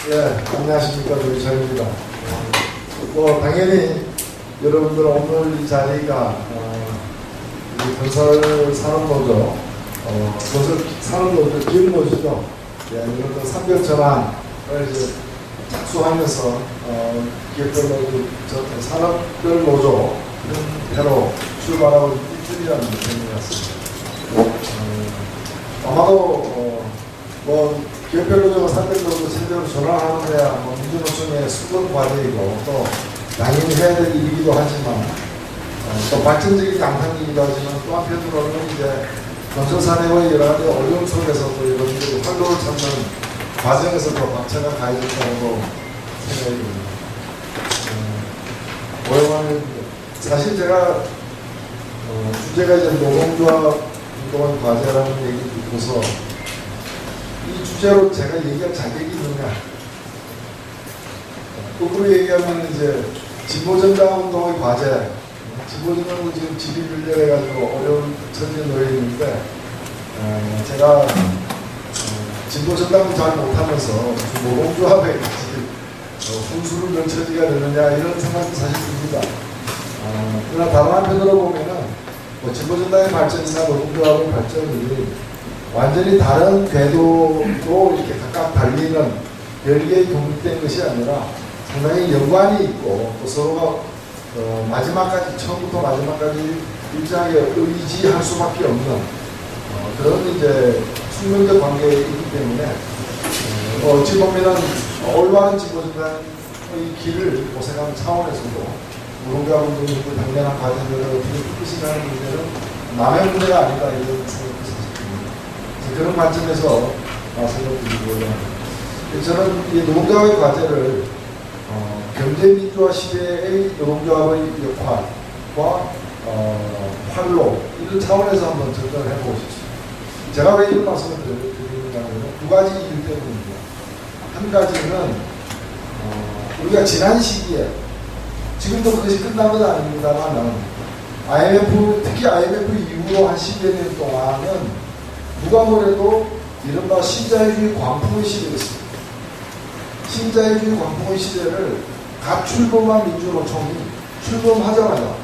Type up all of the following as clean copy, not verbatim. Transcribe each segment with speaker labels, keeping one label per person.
Speaker 1: 예, 안녕하십니까. 노희철입니다. 당연히 여러분들 오늘 이 자리가 건설 산업노조, 건설 산업노조 기업노조죠. 예, 이런 산별 전환을 이제 착수하면서 기업별 노조, 산업별 노조 형태로 출발하고 일주일이라는 의미였습니다. 아마도 기업별 노조가 산별 노조 체제로 전환하는 데야 민주노총의 수건 과제이고 또 당연히 해야 될 일이기도 하지만 또 발전적인 양상이기도 하지만 또 한편으로는 이제 건설산업의 여러 가지 어려움 속에서도 여러분들이 활로를 찾는 과정에서도 박차가 가해졌다고 생각이 듭니다. 오랜만에 사실 제가 주제가 이제 노동조합 운동원 과제라는 얘기를 듣고서 이 주제로 제가 얘기할 자격이 있느냐. 거꾸로 얘기하면 이제 진보정당 운동의 과제, 진보정당은 지금 집이 밀려해가지고 어려운 처지에 놓여 있는데, 제가 진보정당을 잘 못하면서 노동조합에 훈수를 넣을 처지가 되느냐 이런 생각도 사실 듭니다. 그러나 다른 한편으로 보면은 진보정당의 발전이나 노동조합의 발전이 완전히 다른 궤도로 이렇게 각각 달리는 별개의 독립된 것이 아니라 상당히 연관이 있고 또 서로가 마지막까지 처음부터 마지막까지 일정하게 의지할 수밖에 없는 그런 이제 숙명적 관계이기 때문에 어찌 보면은 올바른 진보정당의 길을 모색하는 차원에서도 노동조합 운동의 당연한 과제들을 어떻게 풀으시라는 문제는 남의 문제가 아니다 이런 생각이 사실입니다. 그런 관점에서 생각드리고요. 저는 이 노동조합의 과제를 경제민주화 시대의 노동조합의 역할과 활로 이런 차원에서 한번 접근을 해보고 싶습니다. 제가 왜 이런 말씀을 드리는가 하면 두 가지 이유 때문입니다. 한 가지는 우리가 지난 시기에 지금도 그것이 끝난 건 아닙니다만 IMF, 특히 IMF 이후로 한 10여 년 동안은 누가 뭐래도 이른바 신자유주의 광풍의 시대였습니다. 신자유주의 광풍의 시대를 갓 출범한 민주노총이 출범하자마자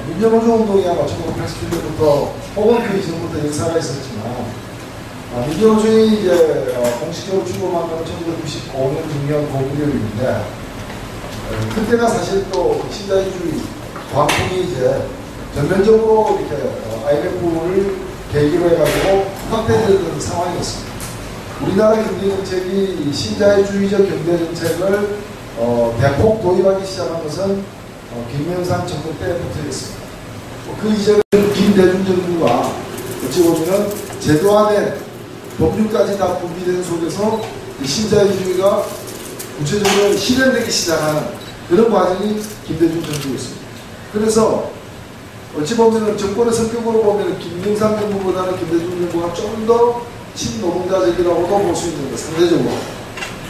Speaker 1: 민주노총 운동이 아마 1987년부터 혹은 그 이전부터 역사가 있었지만 민주노총이 이제 공식적으로 출범한 건 1995년 6년 고구려인데 그때가 사실 또 신자유주의 광풍이 이제 전면적으로 이렇게 IMF를 계기로 해가지고 확대되는 상황이었습니다. 우리나라 경제정책이 신자유주의적 경제정책을 대폭 도입하기 시작한 것은 김영삼 정부 때부터였습니다. 그 이전에는 김대중 정부가 어찌 보면 제도화된 법률까지 다 분비된 속에서 신자유주의가 구체적으로 실현되기 시작하는 그런 과정이 김대중 정부였습니다. 그래서 어찌 보면 정권의 성격으로 보면 김영삼 정부보다는 김대중 정부가 좀 더 친노동자적이라고도 볼 수 있는데 상대적으로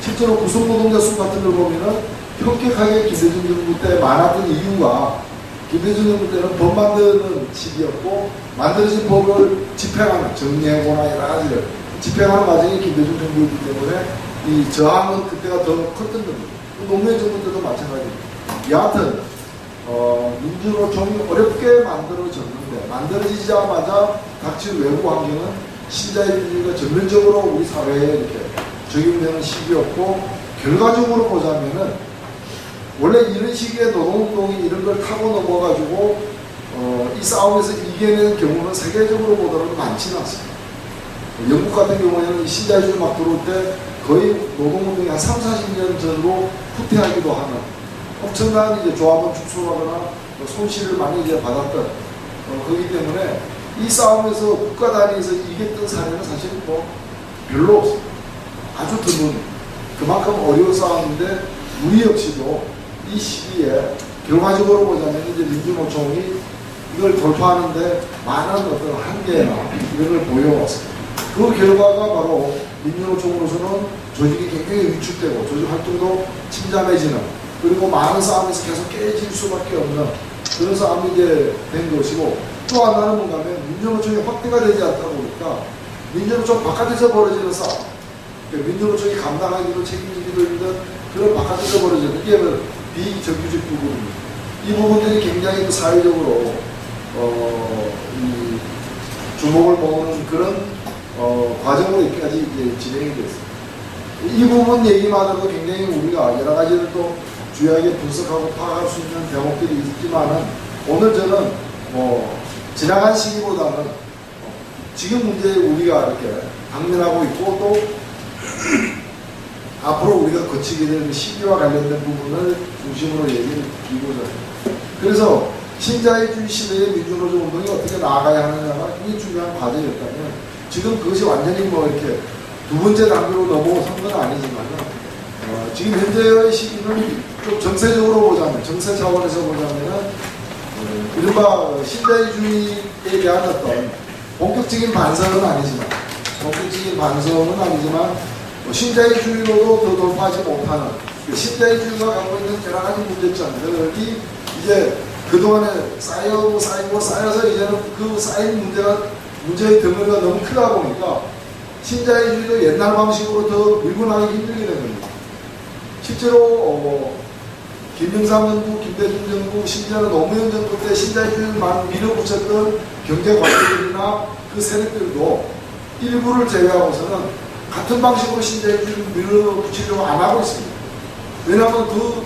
Speaker 1: 실제로 구성노동자 수 같은 걸 보면은 현격하게 김대중 정부 때 많았던 이유가 김대중 정부 때는 법 만드는 시기였고 만들어진 법을 집행하는 정리해보나 여러 가지를 집행하는 과정이 김대중 정부이기 때문에 이 저항은 그때가 더 컸던 겁니다. 노무현 정부 때도 마찬가지입니다. 여하튼 민주노총이 어렵게 만들어졌는데 만들어지자마자 닥친 외부 환경은 신자유주의가 전면적으로 우리 사회에 이렇게 적용되는 시기였고 결과적으로 보자면은 원래 이런 시기에 노동운동이 이런 걸 타고 넘어가지고 이 싸움에서 이겨낸 경우는 세계적으로 보더라도 많지는 않습니다. 영국 같은 경우에는 신자유주의 막 들어올 때 거의 노동운동이 한 3, 40년 전으로 후퇴하기도 하는 엄청난 이제 조합원 축소하거나 손실을 많이 이제 받았던 거기 때문에 이 싸움에서 국가 단위에서 이겼던 사례는 사실 뭐 별로 없습니다. 아주 드문 그만큼 어려운 싸움인데 우리 역시도 이 시기에 결과적으로 보자면 이제 민주노총이 이걸 돌파하는데 많은 어떤 한계나 이런 걸 보여왔습니다. 그 결과가 바로 민주노총으로서는 조직이 굉장히 위축되고 조직 활동도 침잠해지는 그리고 많은 싸움에서 계속 깨질 수밖에 없는 그런 싸움이 이제 된 것이고 또 하나는 뭔가 하면 민주노총이 확대가 되지 않다 보니까 민주노총 바깥에서 벌어지는 싸움 민주노 쪽이 감당하기도 책임지기도 힘든 그런 바깥에서 벌어지는 이게 비정규직 부분입니다. 이 부분들이 굉장히 사회적으로 이 주목을 모으는 그런 과정으로 여기까지 이제 진행이 됐습니다. 이 부분 얘기만으로도 굉장히 우리가 여러 가지를 또 주요하게 분석하고 파악할 수 있는 대목들이 있지만은 오늘 저는 지나간 시기보다는 지금 문제에 우리가 이렇게 당면하고 있고 또 앞으로 우리가 거치게 되는 시기와 관련된 부분을 중심으로 얘기를 드리고자 해요. 그래서 신자유주의 시대의 민주노조 운동이 어떻게 나아가야 하느냐가 굉장히 중요한 과제였다면 지금 그것이 완전히 이렇게 두 번째 단계로 넘어선 건 아니지만 지금 현재의 시기는 좀 정세적으로 보자면 정세 차원에서 보자면은 이른바 신자유주의에 대한 어떤 본격적인 반성은 아니지만 신자유주의로도 더 돌파하지 못하는 신자유주의가 갖고 있는 여러 가지 문제점들이 이제 그동안에 쌓여서 이제는 그 쌓인 문제의 덩어리가 너무 크다 보니까 신자유주의도 옛날 방식으로 더 밀고 나가기 힘들게 된 겁니다. 실제로 김영삼 정부, 김대중 정부, 심지어는 노무현 정부 때 신자유주의를 밀어붙였던 경제관료들이나 그 세력들도 일부를 제외하고서는 같은 방식으로 신자유주의를 밀어붙이려고 안 하고 있습니다. 왜냐하면 그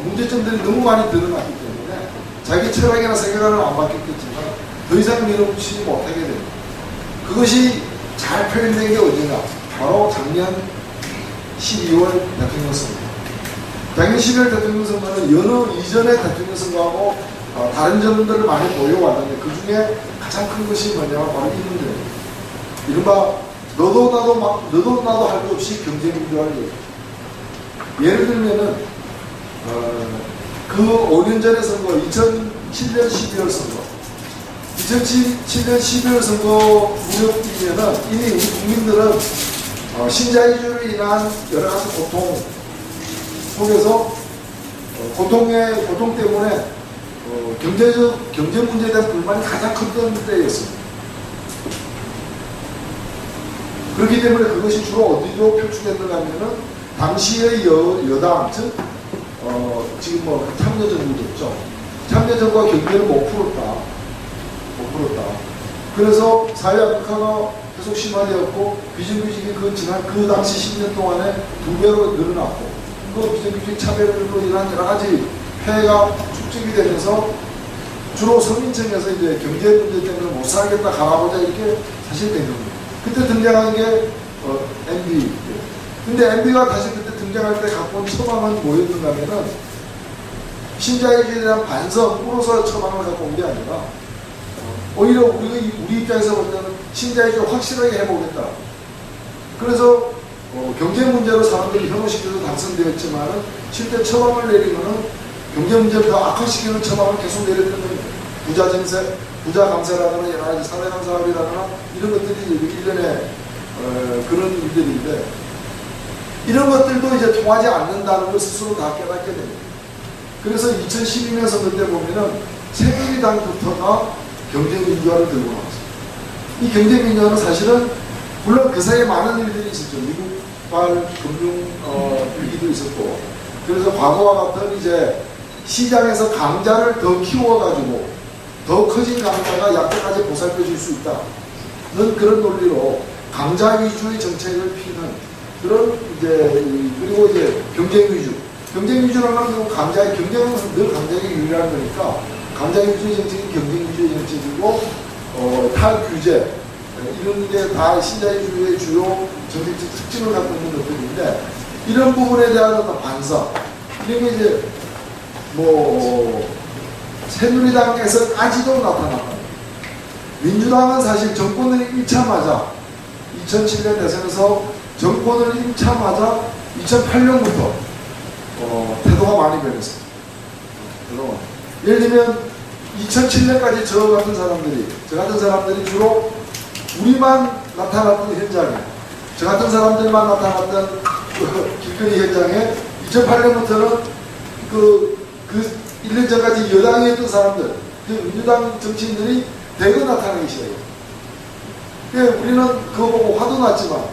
Speaker 1: 문제점들이 너무 많이 드러났기 때문에 자기 철학이나 세계관을 안 바뀌었겠지만 더 이상 밀어붙이지 못하게 됩니다. 그것이 잘 표현된 게 언제냐? 바로 작년 12월 대통령 선거. 작년 12월 대통령 선거는 여느 이전의 대통령 선거하고 다른 점들을 많이 보여왔는데 그 중에 가장 큰 것이 뭐냐면 바로 이 문제입니다. 이른바 너도 나도 할 것 없이 경제민주화를 얘기합니다. 예를 들면은 그 5년 전의 선거 2007년 12월 선거 2007년 12월 선거 무렵이면은 이미 우리 국민들은 신자유주의로 인한 여러 가지 고통 속에서 고통 때문에 경제 문제에 대한 불만이 가장 컸던 때였습니다. 그렇기 때문에 그것이 주로 어디로 표출됐는가 하면은 당시의 여당, 즉 지금 참여정부죠. 참여정부가 경제를 못 풀었다. 그래서 사회 악화가 계속 심화되었고 비정규직이 그 당시 10년 동안에 2배로 늘어났고 그 비정규직 차별로 인한 여러 가지 폐해가 축적이 되면서 주로 서민층에서 이제 경제 문제 때문에 못 살겠다 가라보자 이렇게 사실 된 겁니다. 그때 등장한 게 MB. 근데 MB가 다시 그때 등장할 때 갖고 온 처방은 뭐였는가 하면은 신자유주의에 대한 반성으로서 처방을 갖고 온 게 아니라 오히려 우리 입장에서 볼 때는 신자유주의 확실하게 해보겠다. 그래서 경제 문제로 사람들이 혐오시켜서 당선되었지만은 실제 처방을 내리면은 경제 문제를 더 악화시키는 처방을 계속 내렸던 겁니다. 부자 감세라거나 여러 가지 사대강 사업이라거나 이런 것들이 일련의 그런 일들인데 이런 것들도 이제 통하지 않는다는 걸 스스로 다 깨닫게 됩니다. 그래서 2012년 선거 때 보면은 새누리당부터가 경제민주화를 들고 나왔습니다. 이 경제민주화는 사실은 물론 그 사이에 많은 일들이 있었죠. 미국발 금융 위기도 있었고 그래서 과거와 같은 이제 시장에서 강자를 더 키워가지고 더 커진 강자가 약자까지 보살펴줄 수 있다는 그런 논리로 강자 위주의 정책을 피는 그런 이제 그리고 이제 경쟁 위주라는 건 강자의 경쟁은 늘 강자에게 유리한 거니까 강자 위주의 정책이 경쟁 위주의 정책이고 탈규제 이런 게 다 신자유주의의 주요 정책적 특징을 갖고 있는 것들인데 이런 부분에 대한 어떤 반성 이런 게 이제 새누리당에서까지도 나타났다. 민주당은 사실 정권을 잃자마자 2007년 대선에서 정권을 잃자마자 2008년부터 태도가 많이 변했습니다. 예를 들면 2007년까지 저 같은 사람들이 주로 우리만 나타났던 현장에 저 같은 사람들만 나타났던 길거리 현장에 2008년부터는 그 1년 전까지 여당이었던 사람들, 민주당 정치인들이 대거 나타나기 시작해요. 우리는 그거 보고 화도 났지만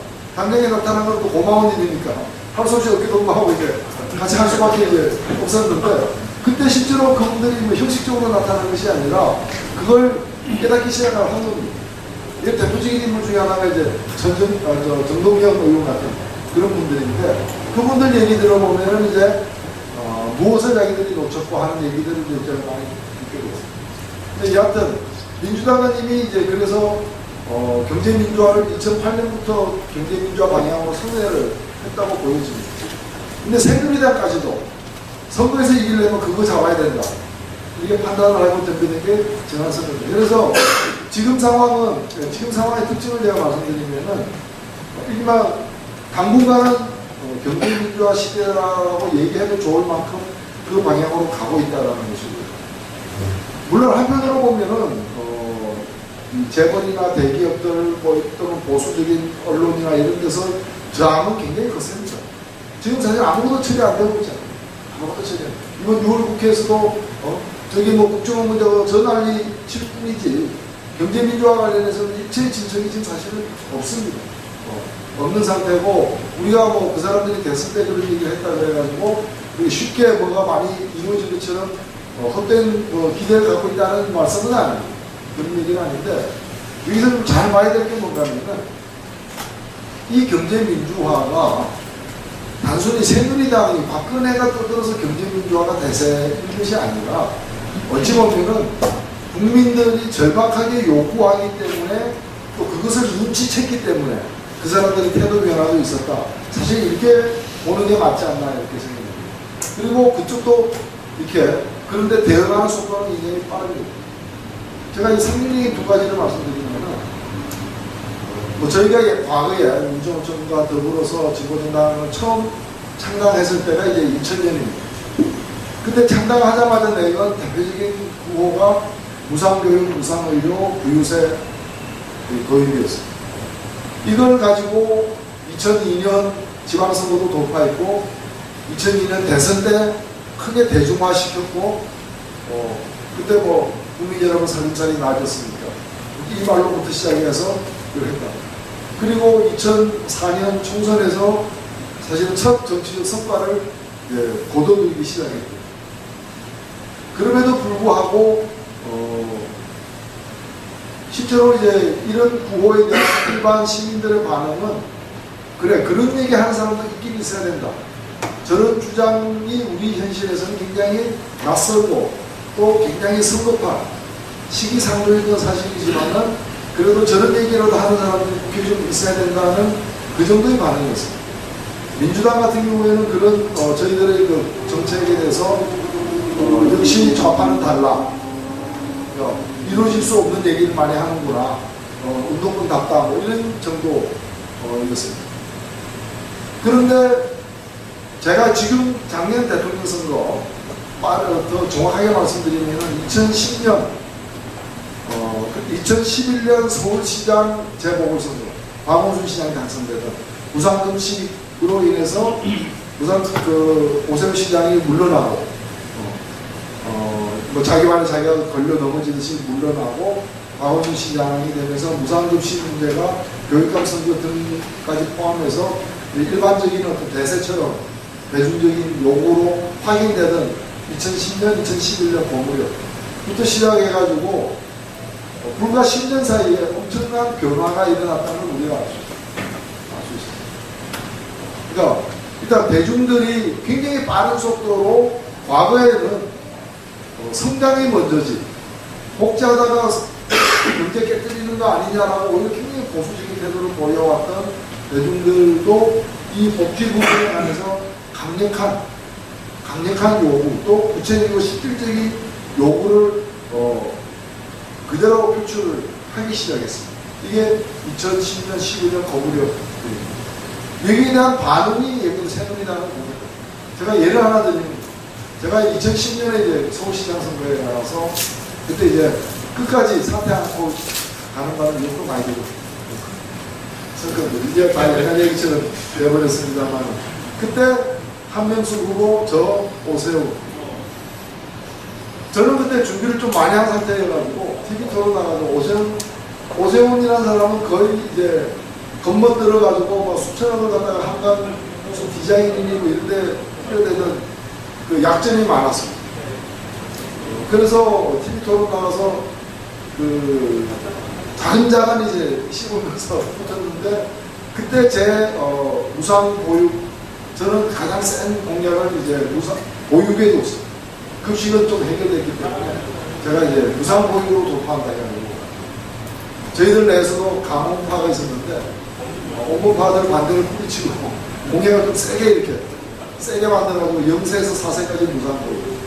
Speaker 1: 당장에 나타난 건 또 고마운 일이니까 할 수 없이 어깨 동무하고 이제 같이 할 수밖에 이제 없었는데, 그때 실제로 그분들이 뭐 형식적으로 나타난 것이 아니라 그걸 깨닫기 시작한 겁니다. 이 대표적인 인물 중에 하나가 이제 정동영 의원 같은 그런 분들인데, 그분들 얘기 들어보면은 이제 무엇을 자기들이 놓쳤고 하는 얘기들을 이제 많이 듣게 됐습니다. 근데 여하튼 민주당은 이미 이제 그래서 경제민주화를 2008년부터 경제민주화 방향으로 선회를 했다고 보여집니다. 근데 새누리당까지도 선거에서 이기려면 그거 잡아야 된다, 이게 판단을 하고 덤비는 게 정한선입니다. 그래서 지금 상황의 특징을 제가 말씀드리면은, 일반 당분간은 경제민주화 시대라고 얘기해도 좋을 만큼 그 방향으로 가고 있다는 것이고요. 물론 한편으로 보면은 재벌이나 대기업들 또는 보수적인 언론이나 이런 데서 저항은 굉장히 거셉니다. 지금 사실 아무것도 처리 안 되고 있잖아요. 아무것도 처리 안 되고. 이번 6월 국회에서도 저기 뭐 국정원 문제가 저 난리 칠 뿐이지 경제민주화 관련해서는 일체의 진척이 지금 사실은 없습니다. 없는 상태고, 우리가 뭐 그 사람들이 됐을 때 그런 얘기를 했다 그래가지고 쉽게 뭐가 많이 이루어진 것처럼 헛된 기대를 갖고 있다는 말씀은 아닙니다. 그런 얘기는 아닌데, 여기서 좀 잘 봐야 될 게 뭔가면은, 이 경제민주화가 단순히 새누리당이 박근혜가 떠들어서 경제민주화가 대세인 것이 아니라, 어찌 보면은 국민들이 절박하게 요구하기 때문에, 또 그것을 눈치챘기 때문에 그 사람들이 태도 변화도 있었다, 사실 이렇게 보는 게 맞지 않나 이렇게 생각합니다. 그리고 그쪽도 이렇게, 그런데 대응하는 속도는 굉장히 빠릅니다. 제가 이 3인의 두 가지를 말씀드리면은, 저희가 과거에 문정호 정부와 더불어서 진보정당을 처음 창당했을 때가 이제 2000년입니다. 그때 창당하자마자 내건 대표적인 구호가 무상교육, 무상의료, 부유세 도입이었습니다. 이걸 가지고 2002년 지방선거도 돌파했고, 2002년 대선 때 크게 대중화시켰고, 그때 뭐 국민 여러분 살림살이 나아졌습니까? 이 말로부터 시작해서 그걸 했다. 그리고 2004년 총선에서 사실은 첫 정치적 성과를 거둬들이기 시작했고, 그럼에도 불구하고 실제로 이제 이런 구호에 대한 일반 시민들의 반응은, 그래, 그런 얘기 하는 사람도 있긴 있어야 된다, 저런 주장이 우리 현실에서는 굉장히 낯설고 또 굉장히 성급한 시기상조인 건 사실이지만은, 그래도 저런 얘기라도 하는 사람들이 국회에 좀 있어야 된다는 그 정도의 반응이었습니다. 민주당 같은 경우에는 그런 저희들의 그 정책에 대해서 역시 좌파는 달라, 이루어질 수 없는 얘기를 많이 하는구나, 운동권답다, 뭐 이런 정도였습니다. 그런데 제가 지금 작년 대통령 선거 더 정확하게 말씀드리면 2011년 서울시장 재보궐선거, 박원순 시장이 당선되던 무상급식으로 인해서 오세훈 시장이 물러나고, 자기만의 자기가 걸려 넘어지듯이 물러나고, 박원순 시장이 되면서 무상급식 문제가 교육감 선거 등까지 포함해서 일반적인 어떤 대세처럼 대중적인 요구로 확인되던 2010년, 2011년 봄무렵부터 시작해가지고 불과 10년 사이에 엄청난 변화가 일어났다는 걸 우리가 알 수 있습니다. 그러니까 일단 대중들이 굉장히 빠른 속도로, 과거에는 성장이 먼저지 복지하다가 경제 깨뜨리는 거 아니냐라고 오히려 굉장히 보수적인 태도를 보여왔던 대중들도 이 복지 부분에 관해서 강력한 요구, 또 구체적이고 실질적인 요구를 그대로 표출을 하기 시작했습니다. 이게 2010년, 11년 거무렵입니다. 여기에 대한 반응이 예를 들어 새누리당은 뭡니까? 제가 예를 하나 드립니다. 제가 2010년에 이제 서울시장 선거에 나가서 그때 이제 끝까지 사퇴 않고 가는 바는 욕도 많이 되고 선거들 이제 다 옛날 얘기처럼 되어버렸습니다만, 그때 한명숙 후보, 저 오세훈, 저는 그때 준비를 좀 많이 한 상태여가지고 TV 토론 나가서 오세훈이라는 사람은 거의 이제 겉멋 들어가지고 뭐 수천억을 갖다가 한강 무슨 디자인이고 이런데 필요되는 그 약점이 많았습니다. 그래서 TV 토론 나가서 그 자근자근 이제 씹으면서 붙었는데 그때 제 무상 보육 저는 가장 센 공약을 이제 무상 보육에 뒀어요. 급식은 좀 해결됐기 때문에 제가 이제 무상 보육으로 돌파한다 해가지고 저희들 내에서도 강원파가 있었는데 온건파들 반대를 뿌리치고 공약을 좀 세게 만들어가지고 0세에서 4세까지 무상 보육.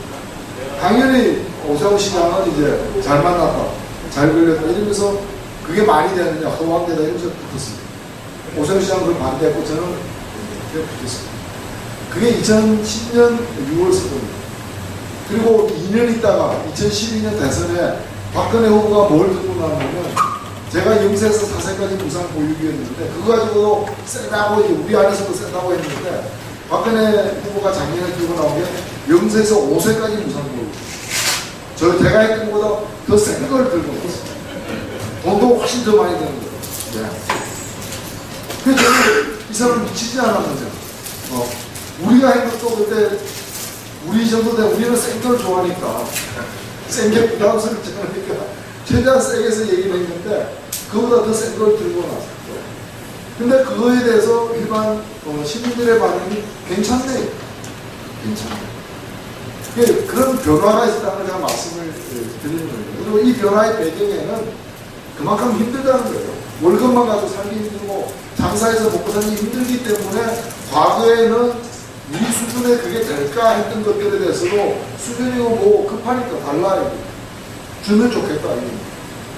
Speaker 1: 당연히 오세훈 시장은 이제 잘 만났다, 잘 걸렸다 이러면서 그게 말이 되느냐, 허황되다 이러면서 붙었습니다. 오세훈 시장은 그걸 반대했고 저는 그냥 붙었습니다. 그게 2010년 6월 4일입니다. 그리고 2년 있다가 2012년 대선에 박근혜 후보가 뭘 들고 나왔냐면 제가 0세에서 4세까지 무상 보육이었는데 그거 가지고 세다고 우리 안에서도 세다고 했는데 박근혜 후보가 작년에 들고 나온 게 0세에서 5세까지 무상 보육. 제가 했던 것보다 더 센 걸 들고 왔어요. 돈도 훨씬 더 많이 드는 거예요. 네. 그래서 저는 이 사람 미치지 않았는데 우리가 한 것도 그때 우리 정도 돼 우리는 센 걸 좋아하니까 센 게 부담스럽지 않으니까 최대한 세게 해서 얘기를 했는데 그보다 더 센 걸 들고 나왔어요. 근데 그거에 대해서 일반 시민들의 반응이 괜찮네. 그런 변화가 있다는 제가 말씀을 드리는 거예요. 그리고 이 변화의 배경에는 그만큼 힘들다는 거예요. 월급만 가지고 살기 힘들고 장사해서 먹고 살기 힘들기 때문에 과거에는 우리 수준에 그게 될까 했던 것들에 대해서도 수준이고 뭐 급하니까 달라요. 주면 좋겠다.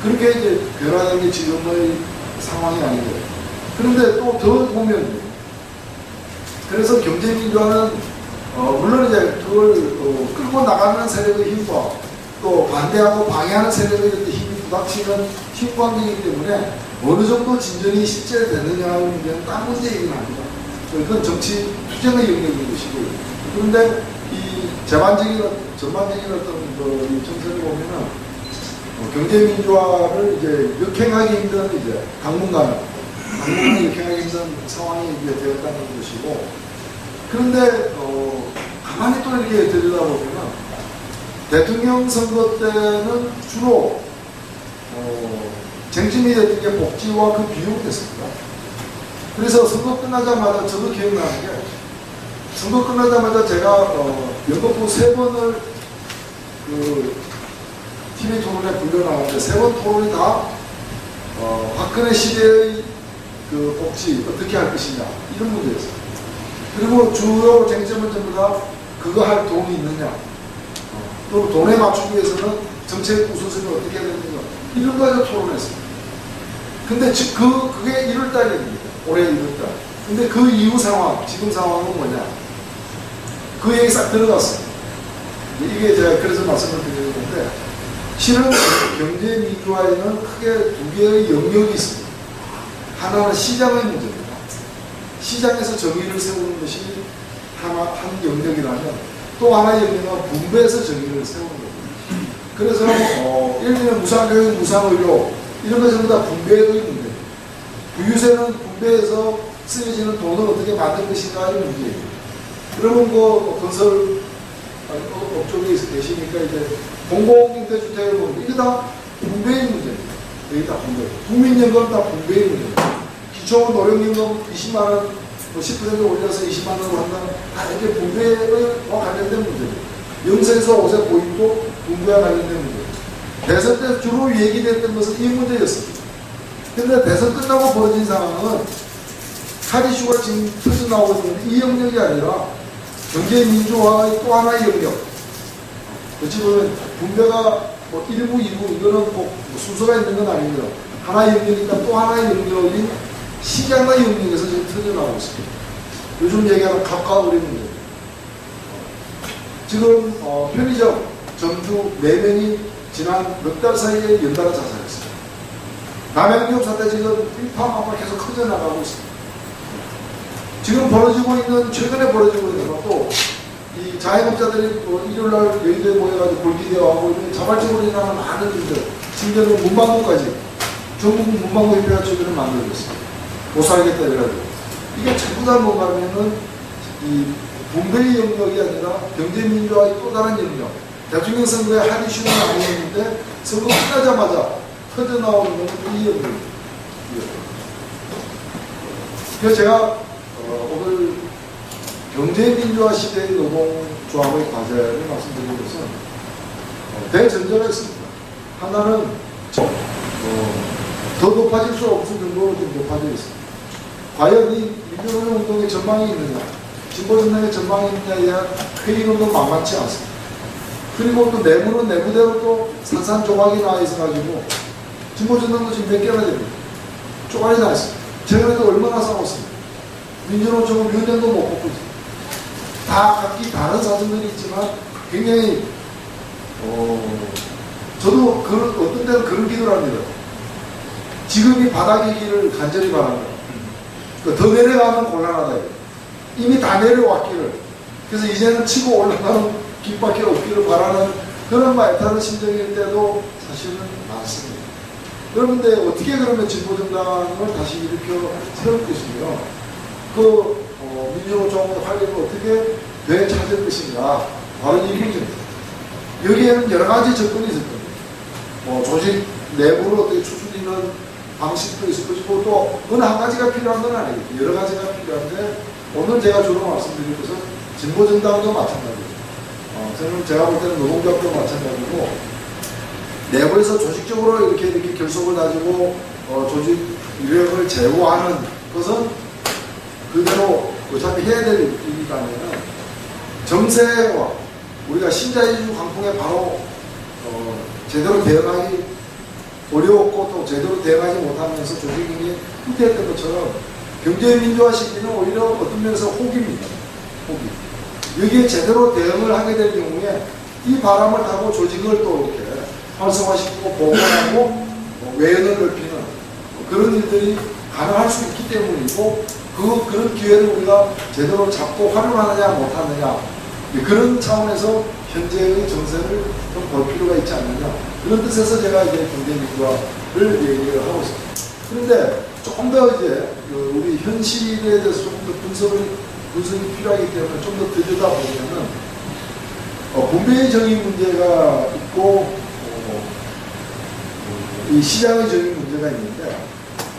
Speaker 1: 그렇게 이제 변화된 게 지금의 상황이 아니고. 그런데 또 더 보면 그래서 경제민주화는 물론 이제 그걸 끌고 나가는 세력의 힘과 또 반대하고 방해하는 세력의 힘이 부닥치는 힘관계이기 때문에 어느 정도 진전이 실제 되느냐는 문제는 딴 문제이긴 합니다. 이건 정치 투쟁의 영역인 것이고요. 그런데 이 전반적인 어떤 정책을 보면은 경제민주화를 이제 역행하기 힘든 이제 당분간은 역행하기 힘든 상황이 이제 되었다는 것이고, 그런데 가만히 또 이렇게 들여다보면 대통령 선거 때는 주로 쟁점이 됐던 게 복지와 그 비용이 됐습니다. 그래서 선거 끝나자마자 저도 기억나는 게 선거 끝나자마자 제가 연거푸 3번을 그 TV 토론에 불려나왔는데 3번 토론이 다 박근혜 시대의 그 복지 어떻게 할 것이냐 이런 문제였어요. 그리고 주요 쟁점은 전부 다 그거 할 돈이 있느냐, 또 돈에 맞추기 위해서는 정책 우선순위를 어떻게 해야 되느냐 이런 거 가지고 토론했습니다. 근데 그게 1월달입니다. 올해 1월달. 근데 그 이후 상황, 지금 상황은 뭐냐? 그 얘기 싹 들어갔어요. 이게 제가 그래서 말씀을 드리는 건데, 실은 경제 민주화에는 크게 2개의 영역이 있습니다. 하나는 시장의 문제입니다. 시장에서 정의를 세우는 것이 한 영역이라면, 또 하나의 영역은 분배에서 정의를 세우는 겁니다. 그래서 예를 들면 무상교육, 무상의료 이런 것 전부 다 분배의 문제. 부유세는 분배해서 쓰여지는 돈을 어떻게 만들 것인가 하는 문제예요. 그러면 그 건설 업종에 계시니까 이제 공공임대주택을 보면 이게 다 분배의 문제입니다. 이게 다 분배. 국민연금 다 분배의 문제입니다. 기초노령연금 20만원, 10% 올려서 20만원으로 한다면 다 이렇게 분배와 관련된 문제입니다. 0세에서 5세 보육도 분배와 관련된 문제입니다. 대선 때 주로 얘기됐던 것은 이 문제였습니다. 그런데 대선 끝나고 벌어진 상황은 칼 이슈가 지금 터져나오고 있는 이 영역이 아니라 경제민주화의 또 하나의 영역. 어찌 보면 분배가 뭐 1부, 2부 이거는 꼭 순서가 있는 건 아닙니다. 하나의 영역이니까 또 하나의 영역인 시장의 영역에서 지금 터져나오고 있습니다. 요즘 얘기하는 갑과을의 문제. 지금 편의점, 점주 4명이 지난 몇 달 사이에 연달아 자살했습니다. 남양유업 사태 지금 일파만파 계속 커져나가고 있습니다. 지금 벌어지고 있는, 최근에 벌어지고 있는 것도 이 자영업자들이 일요일날 여의도에 모여가지고 골기대화하고 있는 자발적으로 일어나는 많은 일들, 심지어는 문방구까지 전국 문방구 협회가 최근에 만들고 있습니다. 못 살겠다 이래가지고 이게 전부 다 뭔가 하면은 이 분배의 영역이 아니라 경제민주화의 또 다른 영역, 대통령 선거의 한 이슈는 아니었는데 선거 끝나자마자 터져나오는 건 이 영역입니다. 그래서 제가 오늘 경제민주화 시대의 노동조합의 과제를 말씀드리는 것은 대전제가 있습니다. 하나는 더 높아질 수 없을 정도로 좀 높아져 있습니다. 과연 이 민주노동운동의 전망이 있느냐, 진보정당의 전망이 있느냐에 대한 회의론도 만만치 않습니다. 그리고 또 내부는 내부대로 또 산산조각이 나와 있어가지고 진보정당도 지금 몇 개나 됩니다. 쪼가리 나 있습니다. 최근에도 얼마나 싸웠습니다. 민주노총 위원장도 못 뽑고 있습니다. 다 각기 다른 사정들이 있지만 굉장히 저도 어떤 때는 그런 기도를 합니다. 지금이 바닥의 길을 간절히 바랍니다. 더 내려가면 곤란하다. 이미 다 내려왔기를. 그래서 이제는 치고 올라가는 길밖에 없기를 바라는 그런 애타는 심정일 때도 사실은 많습니다. 그런데 어떻게 그러면 진보정당을 다시 일으켜 세울 것이며 민주노총 활력을 어떻게 되찾을 것인가, 바로 이 문제입니다. 여기에는 여러 가지 접근이 있을 겁니다. 조직 내부를 어떻게 추스리는 방식도 있을 것이고 또 어느 한 가지가 필요한 건 아니겠죠. 여러 가지가 필요한데 오늘 제가 주로 말씀드릴 것은 진보정당도 마찬가지죠. 저는 제가 볼 때는 노동조합도 마찬가지고 내부에서 조직적으로 이렇게 결속을 가지고 조직 유력을 제고하는 것은 그대로 어차피 해야 될 일이가 아니라 정세와 우리가 신자유주의 광풍에 바로 제대로 대응하기 어려웠고 또 제대로 대응하지 못하면서 조직이 후퇴했던 것처럼 경제민주화 시기는 오히려 어떤 면에서 호기입니다. 호기. 여기에 제대로 대응을 하게 될 경우에 이 바람을 타고 조직을 또 이렇게 활성화시키고 보강하고 외연을 넓히는 그런 일들이 가능할 수 있기 때문이고 그런 기회를 우리가 제대로 잡고 활용하느냐 못하느냐 그런 차원에서 현재의 정세를 좀 볼 필요가 있지 않느냐 그런 뜻에서 제가 이제 경제민주화를 얘기를 하고 있습니다. 그런데 조금 더 이제 우리 현실에 대해서 조금 더 분석이 필요하기 때문에 좀 더 들여다보면은 분배의 정의 문제가 있고 이 시장의 정의 문제가 있는데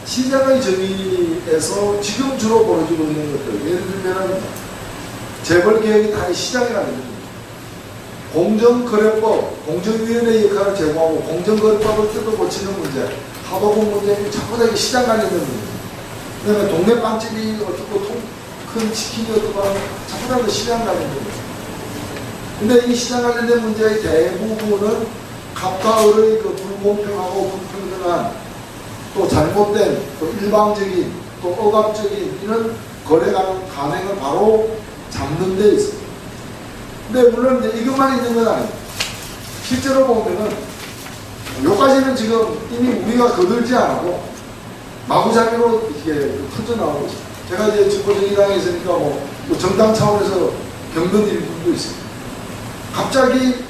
Speaker 1: 시장의 정의에서 지금 주로 벌어지고 있는 것들 예를 들면 재벌개혁이 다 시장에 가는 공정거래법, 공정위원회 역할을 제공하고 공정거래법을 뜯어 고치는 문제, 하도급 문제, 자꾸 다 시장 관련된 문제. 그 다음에 동네 빵집이 어떻고 큰 치킨이 어떻고 하면 자꾸 다 시장 관련된 문제. 근데 이 시장 관련된 문제의 대부분은 갑과 을의 불공평하고 불평등한 또 잘못된 또 일방적인 또 억압적인 이런 거래 간행을 바로 잡는 데 있습니다. 근데 물론 이제 이것만 있는 건 아니에요. 실제로 보면은 여기까지는 지금 이미 우리가 거들지 않고 마구잡이로 이렇게 터져나오고 있어요. 제가 이제 진보정의당에 있으니까 또 정당 차원에서 겪는 일들도 있습니다. 갑자기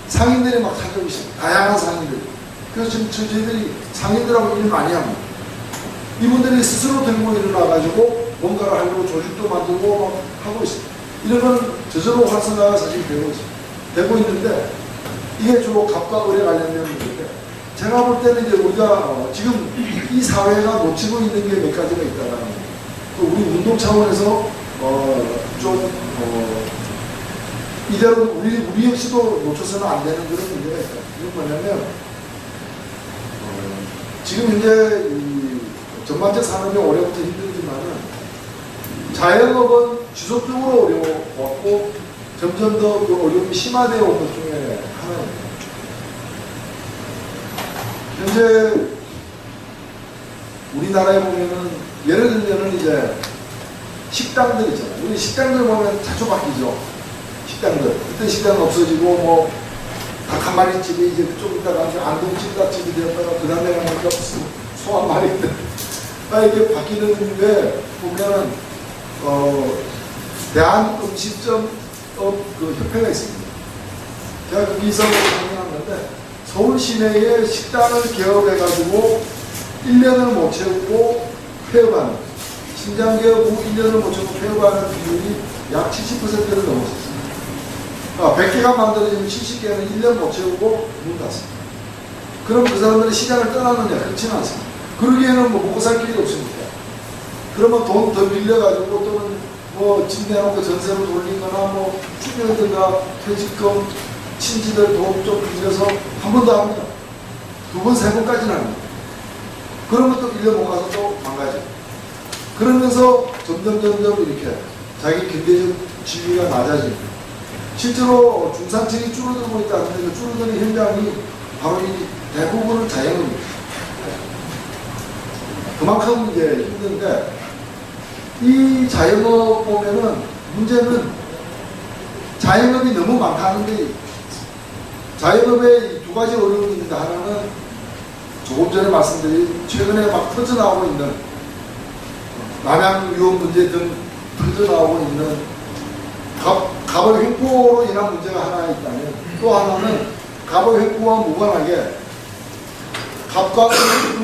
Speaker 1: 상인들이 막 사귀고 있습니다. 다양한 상인들. 그래서 지금 저희들이 상인들하고 일 많이 합니다. 이분들이 스스로 들고 일어나가지고 뭔가를 하려고 조직도 만들고 막 하고 있습니다. 이러면 저절로 활성화가 사실 되고 있는데 이게 주로 갑과 을에 관련된 문제인데 제가 볼 때는 이제 우리가 지금 이 사회가 놓치고 있는 게 몇 가지가 있다라는 거예요. 또 우리 운동 차원에서 이대로 우리 역시도 놓쳐서는 안 되는 그런 문제가 있다. 이건 뭐냐면 지금 현재 이 전반적 산업이 올해부터 힘들지만은 자영업은 지속적으로 어려웠고 점점 더 그 어려움이 심화되어 온 것 중에 하나입니다. 현재 우리나라에 보면은 예를 들면은 이제 식당들 있잖아요. 우리 식당들 보면 자주 바뀌죠. 식당들. 그때 식당은 없어지고 닭 한 마리 집이 이제 좀 있다가 안동찜닭집이 되었다가 그 다음에 가니까 무슨 소 한 마리인데 이렇게 바뀌는데 보면은 대한음식점 그 협회가 있습니다. 제가 거기서 참여했는데 서울 시내에 식당을 개업해가지고 1년을 못 채우고 폐업하는, 신장개업 후 1년을 못 채우고 폐업하는 비율이 약 70%를 넘었었습니다. 100개가 만들어지면 70개는 1년 못 채우고 문 닫습니다. 그럼 그 사람들이 시장을 떠나느냐? 그렇지는 않습니다. 그러기에는 뭐 먹고 살 길이 없으니까. 그러면 돈 더 빌려가지고 또는 뭐 집 내놓고 전세로 돌리거나 뭐 주변들과 퇴직금, 친지들 돈 좀 빌려서 한 번 더 합니다. 두 번, 세 번까지는 합니다. 그러면 또 1년 못 가서 또 망가져. 그러면서 점점 이렇게 자기 경제적 지위가 낮아집니다. 실제로 중산층이 줄어들고 있다는데 그 줄어드는 현장이 바로 이 대부분은 자영업입니다. 그만큼 이제 힘든데, 이 자영업 보면은 문제는 자영업이 너무 많다는 게, 자영업에 두 가지 어려움이 있는데, 하나는 조금 전에 말씀드린 최근에 막 터져나오고 있는 남양 위험 문제 등 터져나오고 있는 갑을 횡포로 인한 문제가 하나 있다면, 또 하나는 갑을 횡포와 무관하게 갑과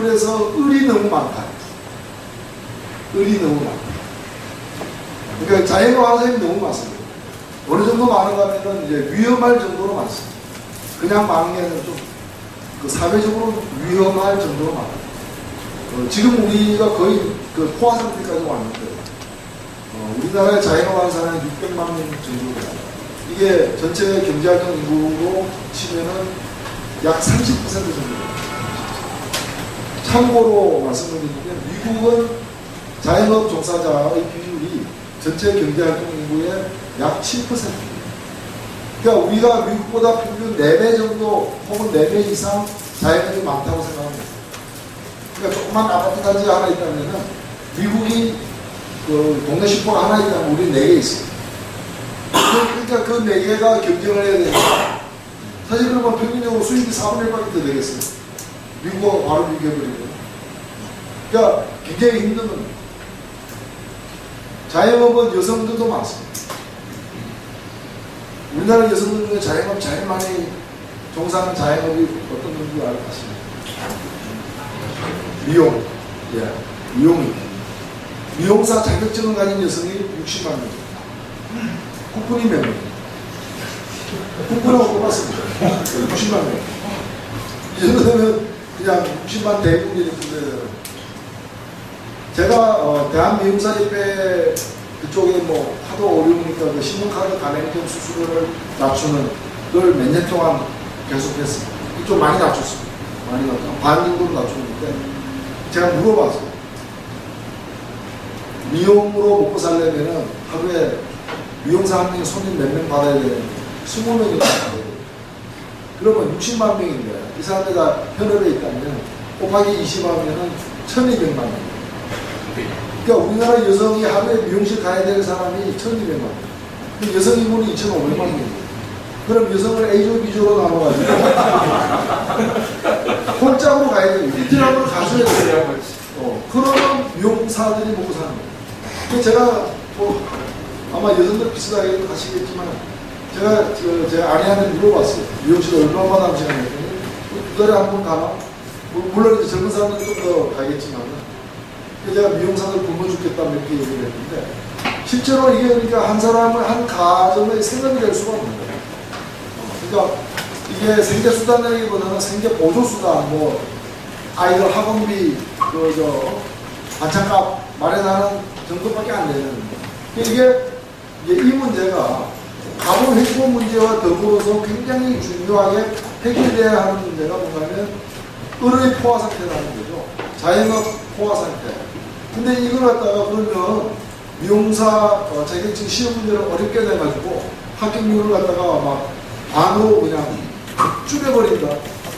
Speaker 1: 을에서 을이 너무 많다. 을이 너무 많다. 그러니까 자영업 하는 사람이 너무 많습니다. 어느 정도 많은가 하면 이제 위험할 정도로 많습니다. 그냥 많은 게 아니라 좀 그 사회적으로 위험할 정도로 많아요. 지금 우리가 거의 그 포화 상태까지 왔는데, 우리나라의 자영업하는 사람이 600만 명 정도 돼요. 이게 전체 경제활동 인구로 치면은 약 30% 정도 돼요. 참고로 말씀드리면 미국은 자영업 종사자의 비율이 전체 경제활동 인구의 약 7%입니다. 그러니까 우리가 미국보다 평균 4배 정도 혹은 4배 이상 자영업이 많다고 생각합니다. 그러니까 조그만 아파트 단지 하나 있다면 미국이 그 동네 슈퍼가 하나 있다면 우리 4개 있어요. 그러니까 그 4개가 경쟁을 해야 되니까 사실 그러면 평균적으로 수입이 4분의 1밖에 더 되겠어요. 미국하고 바로 비교해버리고. 그러니까 굉장히 힘든 겁니다. 자영업은 여성들도 많습니다. 우리나라 여성들 중에 자영업 제일 많이 종사하는 자영업이 어떤 건지 아십니까? 미용. 예, 미용이. 미용사 자격증을 가진 여성이 60만 명. 국분이 몇 명? 국분하고 똑같습니다. 60만 명. 이 정도 되면 그냥 60만 대국민이 있는데, 제가 대한미용사협회 그쪽에 뭐 하도 어려우니까 그 신용카드 가맹점 수수료를 낮추는 걸 몇 년 동안 계속했습니다. 좀 많이 낮췄습니다. 많이 낮췄, 반 정도로 낮췄는데, 제가 물어봤어요. 미용으로 먹고 살려면은 하루에 미용사 한 명이 손님 몇 명 받아야 되는데 20명이 받아야 돼요. 그러면 60만 명인데 이 사람들이 다 현업에 있다면 곱하기 20하면은 1200만 명. 그러니까 우리나라 여성이 하루에 미용실 가야 되는 사람이 1200만 명. 여성 인구는 2500만 명이에요. 그럼 여성을 A조, B조로 나눠가지고 홀짝으로 가야 돼요. 이틀하고 가셔야 돼요. 그러면 미용사들이 먹고 사는 거예요. 제가 뭐 아마 여성들 비슷하게 하시겠지만 제가 아내한테 물어봤어요. 미용실 얼마 받는 시간이 했더니 두 달에 한 번 가나? 물론 이제 젊은 사람들은 좀 더 가겠지만 제가 미용사들 굶어 죽겠다 이렇게 얘기를 했는데, 실제로 이게 그러니까 한 사람의 한 가정의 생업이 될 수가 없는 거예요. 그러니까 이게 생계수단이기보다는 생계보조수단, 뭐 아이들 학원비, 반찬값 마련하는 정도밖에 안 되는. 이게 이 문제가 가본 횡포 문제와 더불어서 굉장히 중요하게 해결돼야 하는 문제가 뭔가면 을의 포화 상태라는 거죠. 자영업 포화 상태. 근데 이걸 갖다가 그러면 미용사 자격증 시험 문제를 어렵게 돼가지고 합격률을 갖다가 막 반으로 그냥 줄여버린다.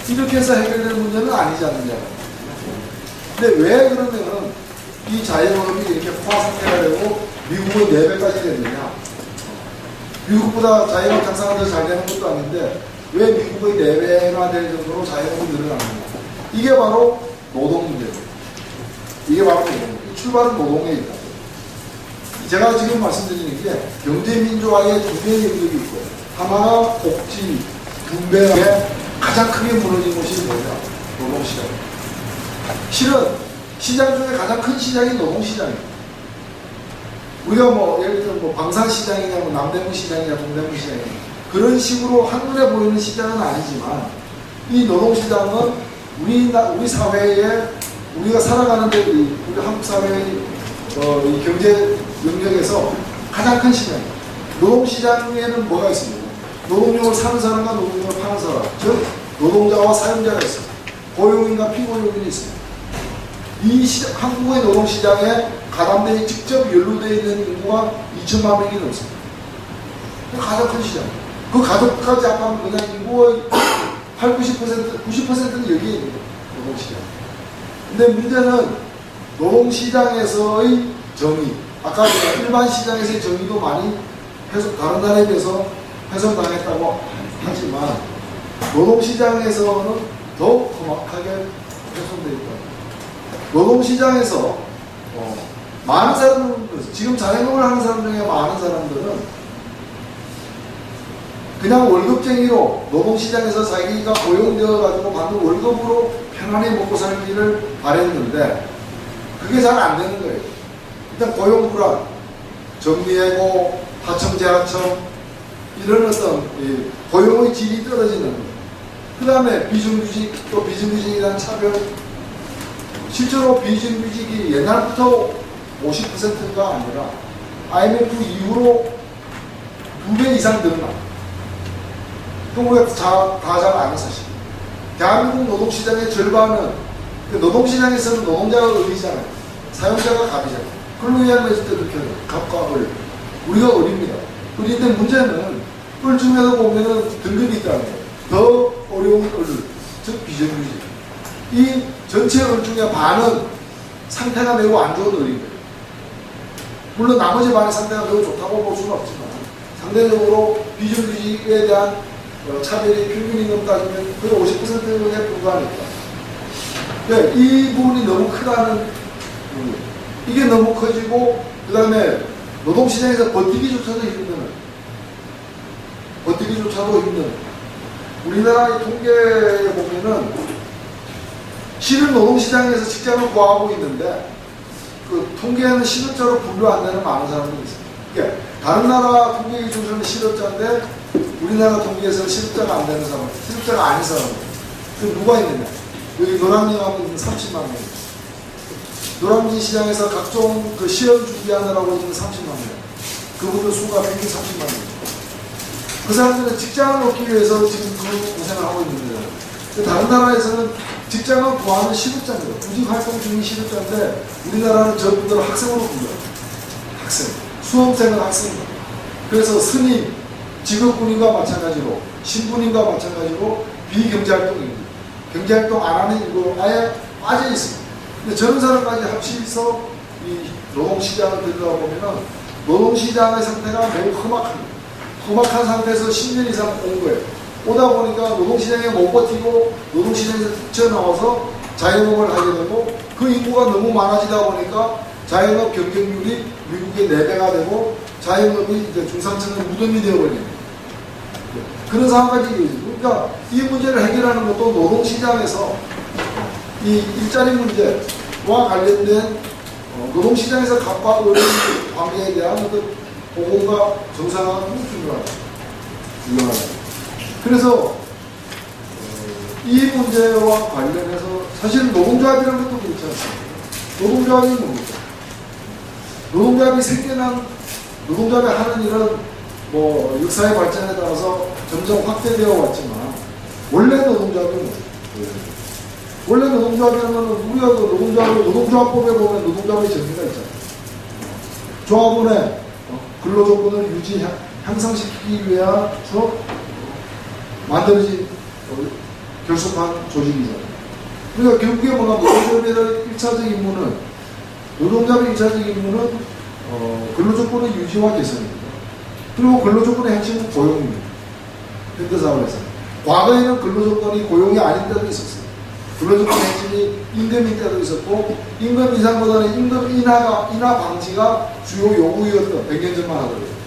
Speaker 1: 이렇게 해서 해결될 문제는 아니지 않느냐. 근데 왜 그러면은 이 자영업이 이렇게 포화 상태가 되고 미국은 4배까지 됐느냐. 미국보다 자영업 장사가 더 잘 되는 것도 아닌데 왜 미국의 4배나 될 정도로 자영업이 늘어나느냐. 이게 바로 노동 문제죠. 이게 바로 노동 문제. 출발은 노동에 있다. 제가 지금 말씀드리는 게 경제민주화의 두 개의 영역이 있고, 하나가 복지, 분배에 가장 크게 무너진 것이 뭐냐? 노동시장. 실은 시장 중에 가장 큰 시장이 노동시장이에요. 우리가 뭐 예를 들어 뭐 방산시장이냐 뭐 남대문 시장이냐 동대문 시장이냐 그런 식으로 한눈에 보이는 시장은 아니지만 이 노동시장은 우리 사회에 우리가 살아가는데 우리 한국 사회의 이 경제 영역에서 가장 큰 시장이에요. 노동시장에는 뭐가 있습니까? 노동력을 사는 사람과 노동력을 파는 사람, 즉 노동자와 사용자가 있습니다. 고용인과 피고용인이 있습니다. 이 한국의 노동시장에 가담대에 직접 연루되어 있는 인구가 2천만 명이 넘습니다. 가장 큰 시장. 그 가족까지 합하면 그냥 인구의 90%는 여기에 있는 거예요. 노동시장. 근데 문제는 노동시장에서의 정의, 아까 일반 시장에서의 정의도 많이 다른 나라에 비해서 훼손당했다고 하지만 노동시장에서는 더욱 험악하게 훼손되어 있다. 노동시장에서 많은 사람들, 지금 자영업을 하는 사람 중에 많은 사람들은 그냥 월급쟁이로 노동시장에서 자기가 고용되어가지고 받는 월급으로 편안히 먹고 살기를 바랬는데 그게 잘 안 되는 거예요. 일단 고용 불안, 정리해고, 하청, 재하청 이런 어떤 고용의 질이 떨어지는 거예요. 그 다음에 비정규직, 또 비정규직에 대한 차별. 실제로 비정규직이 옛날부터 50%가 아니라 IMF 이후로 2배 이상 늘어나. 그럼 우리가 다 잘 아는 사실입니다. 대한민국 노동시장의 절반은 노동시장에서는 노동자가 을이잖아요. 사용자가 갑이잖아요. 근로위원 맺을 때도 이렇게 갑과 을. 우리가 을입니다. 을인데 문제는 을 중에서 보면은 등급이 있다는 거예요. 더 어려운 을, 즉 비정규직. 이 전체 을 중에 반은 상태가 매우 안 좋은 을인 거예요. 물론 나머지 반의 상태가 매우 좋다고 볼 수는 없지만 상대적으로 비정규직에 대한 차별이 평균임금 따지면 거의 50%에 불과하니까. 네, 이 부분이 너무 크다는 부분. 이게 너무 커지고 그 다음에 노동시장에서 버티기조차도 힘든 우리나라의 통계에 보면은 실은 노동시장에서 직장을 구하고 있는데 그 통계에는 실업자로 분류 안 되는 많은 사람들이 있습니다. 그러니까 다른 나라 통계 기준으로는 실업자인데 우리나라 통계에서는 실업자가 안 되는 사람, 실업자가 아닌 사람들. 그 누가 있느냐? 여기 노량진하고 있는 30만 명. 노량진 시장에서 각종 그 시험 준비하느라고 있는 30만 명. 그분들 수가 평균 30만 명. 그 사람들은 직장을 얻기 위해서 지금 그 고생을 하고 있는 거예요. 다른 나라에서는 직장을 구하는 실업자입니다. 구직 활동 중인 실업자인데 우리나라는 저분들을 학생으로 불러요. 학생. 수험생은 학생입니다. 그래서 스님, 직업군인과 마찬가지로 신분인과 마찬가지로 비경제활동입니다. 경제활동 안 하는 일부 아예 빠져 있습니다. 근데 저런 사람까지 합치서 이 노동시장을 들여다보면은 노동시장의 상태가 매우 험악합니다. 험악한 상태에서 10년 이상 온 거예요. 오다 보니까 노동시장에 못 버티고 노동시장에서 튀어나와서 자영업을 하게 되고 그 인구가 너무 많아지다 보니까 자영업 경쟁률이 미국의 4배가 되고 자영업이 이제 중산층의 무덤이 되어버립니다. 그런 상황까지 이루어지죠. 그러니까 이 문제를 해결하는 것도 노동시장에서 이 일자리 문제와 관련된 노동시장에서 갑과 을의 관계에 대한 어떤 보고가 정상화가 중요하다. 그래서 이 문제와 관련해서 사실 노동조합이라는 것도 그렇지 않습니다. 노동조합이 뭡니까? 노동조합이 생겨난 노동조합이 하는 일은 뭐 역사의 발전에 따라서 점점 확대되어 왔지만 원래 노동조합이 뭐예요? 원래 노동조합이라는 것은 우리가 노동조합법에 보면 노동조합의 정의가 있잖아요. 조합원의 근로조건을 향상시키기 위해서 만들어진 결속한 조직이잖아요. 그러니까 결국에 뭐가 노동조합의 1차적 임무는 노동조합의 1차적 임무는 근로조건의 유지와 개선입니다. 그리고 근로조건의 핵심은 고용입니다. 현대사회에서. 과거에는 근로조건이 고용이 아닌 때도 있었어요. 근로조건의 핵심이 임금인 때도 있었고 임금 인상보다는 임금 인하 방지가 주요 요구였던 100년 전만 하더라고요.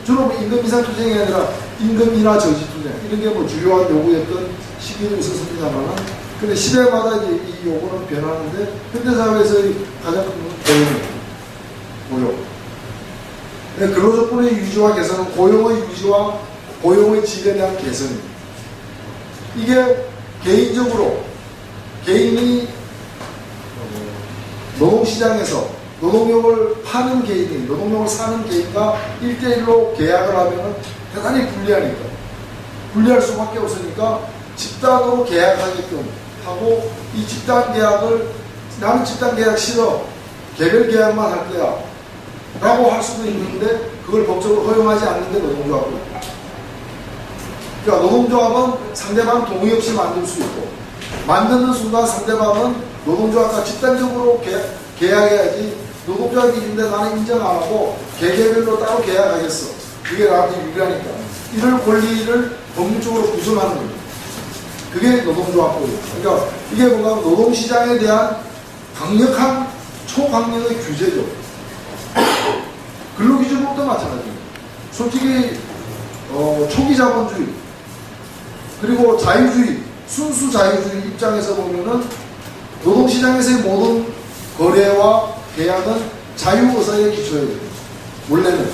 Speaker 1: 주로 임금 인상 투쟁이 아니라 임금 인하 저지 투쟁 이런 게 뭐 주요한 요구였던 시기도 있었습니다만 근데 시대마다 이제 이 요구는 변하는데, 현대사회에서의 가장 큰 고용. 근로조건의 유지와 개선은 고용의 유지와 고용의 질에 대한 개선입니다. 이게 개인적으로, 개인이 노동시장에서 노동력을 파는 개인이, 노동력을 사는 개인과 1대1로 계약을 하면 대단히 불리하니까. 불리할 수밖에 없으니까 집단으로 계약하게끔 하고, 이 집단 계약을 나는 집단 계약 싫어, 개별 계약만 할 거야 라고 할 수도 있는데, 그걸 법적으로 허용하지 않는 게 노동조합이에요. 그러니까 노동조합은 상대방 동의 없이 만들 수 있고, 만드는 순간 상대방은 노동조합과 집단적으로 계약해야지, 노동조합이 있는데 나는 인정 안 하고 개개별로 따로 계약하겠어, 그게 나한테 유리하니까, 이런 권리를 법률적으로 구성하는 겁니다. 그게 노동조합법이에요. 그러니까 이게 뭔가 노동시장에 대한 강력한 초강력의 규제죠. 근로기준법도 마찬가지입니다. 솔직히 초기자본주의 그리고 자유주의, 순수 자유주의 입장에서 보면은 노동시장에서의 모든 거래와 계약은 자유의사에 기초해야 됩니다. 원래는.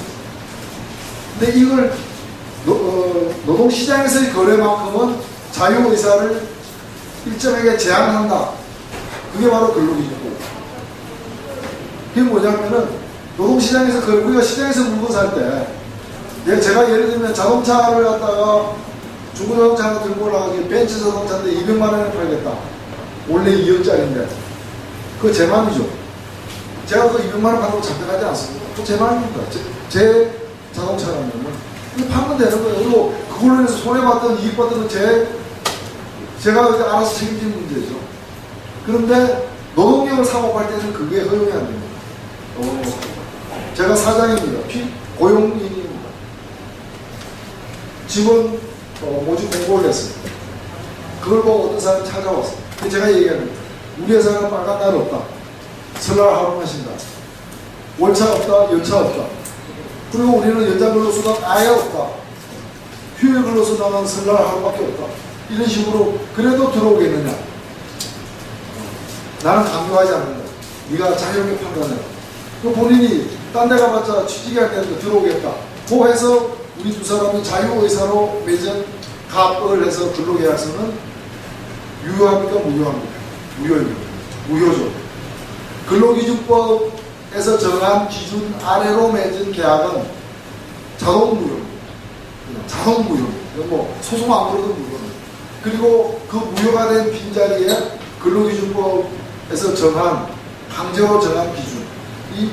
Speaker 1: 근데 이걸 노동시장에서의 거래만큼은 자유의사를 일정하게 제한한다. 그게 바로 근로기준법. 그게 뭐냐면은, 노동시장에서, 우리가 시장에서 물건 살 때, 제가 예를 들면 자동차를 갖다가 중고자동차 하나 들고 올라가기, 벤츠 자동차인데 200만원에 팔겠다. 원래 2억짜리인데. 그거 제 맘이죠. 제가 그 200만원 받고 잡혀가지 않습니다. 그거 제 맘입니다. 제 자동차라면은. 이거 팔면 되는 거예요. 그리고 그걸로 인해서 손해봤던, 이익받던 제가 알아서 책임질 문제죠. 그런데 노동력을 사고팔 때는 그게 허용이 안 됩니다. 제가 사장입니다. 고용인입니다. 직원 모집 공고를 했습니다. 그걸 보고 어떤 사람이 찾아왔어요. 제가 얘기합니다. 우리 회사는 빨간 날 없다. 설날 하루만 쉰다. 월차 없다. 연차 없다. 그리고 우리는 연장 근로수당 아예 없다. 휴일 근로수당은 설날 하루밖에 없다. 이런 식으로. 그래도 들어오겠느냐? 나는 강요하지 않는다. 네가 자유롭게 판단해라. 본인이 딴 데 가봤자 취직이 할 때도 들어오겠다. 그 해서 우리 두 사람이 자유의사로 맺은 가업을 해서 근로계약서는 유효합니까? 무효합니까? 무효입니다. 무효죠. 근로기준법에서 정한 기준 아래로 맺은 계약은 자동 무효입니다. 자동 무효입니다. 뭐 소송 안 걸어도 무효입니다. 그리고 그 무효가 된 빈자리에 근로기준법에서 정한, 강제로 정한 기준이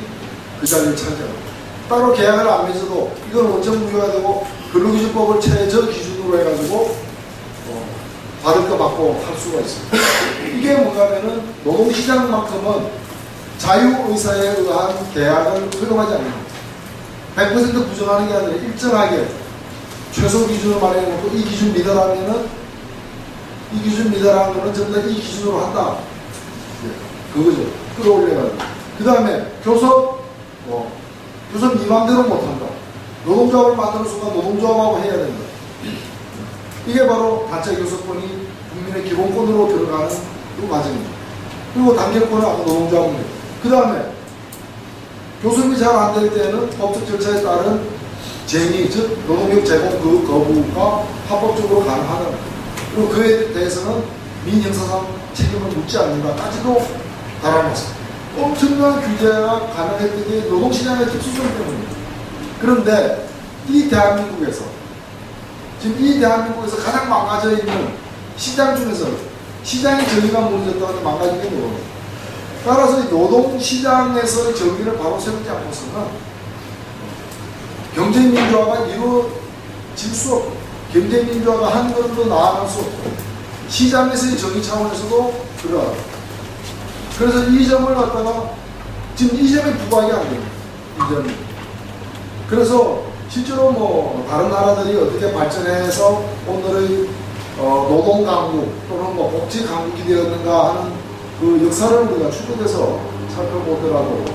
Speaker 1: 그 자리를 차지합니다. 따로 계약을 안 맺어도 이건 원천 무효가 되고, 근로기준법을 최저 기준으로 해가지고 받을 거 받고 할 수가 있습니다. 이게 뭔가면은 노동시장만큼은 자유의사에 의한 계약을 허용하지 않습니다. 100% 부정하는 게 아니라 일정하게 최소 기준을 마련해놓고, 이 기준 미달하면은, 이 기준 미달하는 거는 전부 다 이 기준으로 한다. 그거죠. 끌어올려가지고. 그 다음에 교섭, 교섭 네 맘대로 못한다. 노동조합을 만드는 순간 노동조합하고 해야 된다. 이게 바로 단체 교섭권이 국민의 기본권으로 들어가는 그 과정입니다. 그리고 단결권은 아까 노동조합입니다. 그 다음에 교섭이 잘 안 될 때는 법적 절차에 따른 쟁의, 즉 노동력 제공 그 거부가 합법적으로 가능하다. 그리고 그에 대해서는 민형사상 책임을 묻지 않는다까지도 달아놨습니다. 엄청난 규제가 가능했던 게 노동시장의 특수성 때문입니다. 그런데 이 대한민국에서, 지금 이 대한민국에서 가장 망가져 있는 시장 중에서, 시장의 정의가 무너졌다고 망가진 게 뭐예요? 따라서 노동시장에서의 정의를 바로 세우지 않고서는 경제민주화가 이루어질 수 없고, 경제민주화가 한 걸음도 나아갈 수 없고, 시장에서의 정의 차원에서도 그러하다. 그래서 이 점을 갖다가 지금 이 점에 부각이 안 됩니다. 이 점이. 그래서 실제로 뭐 다른 나라들이 어떻게 발전해서 오늘의 노동 강국 또는 뭐 복지 강국이 되었는가 하는 그 역사를 우리가 추적해서 살펴보더라도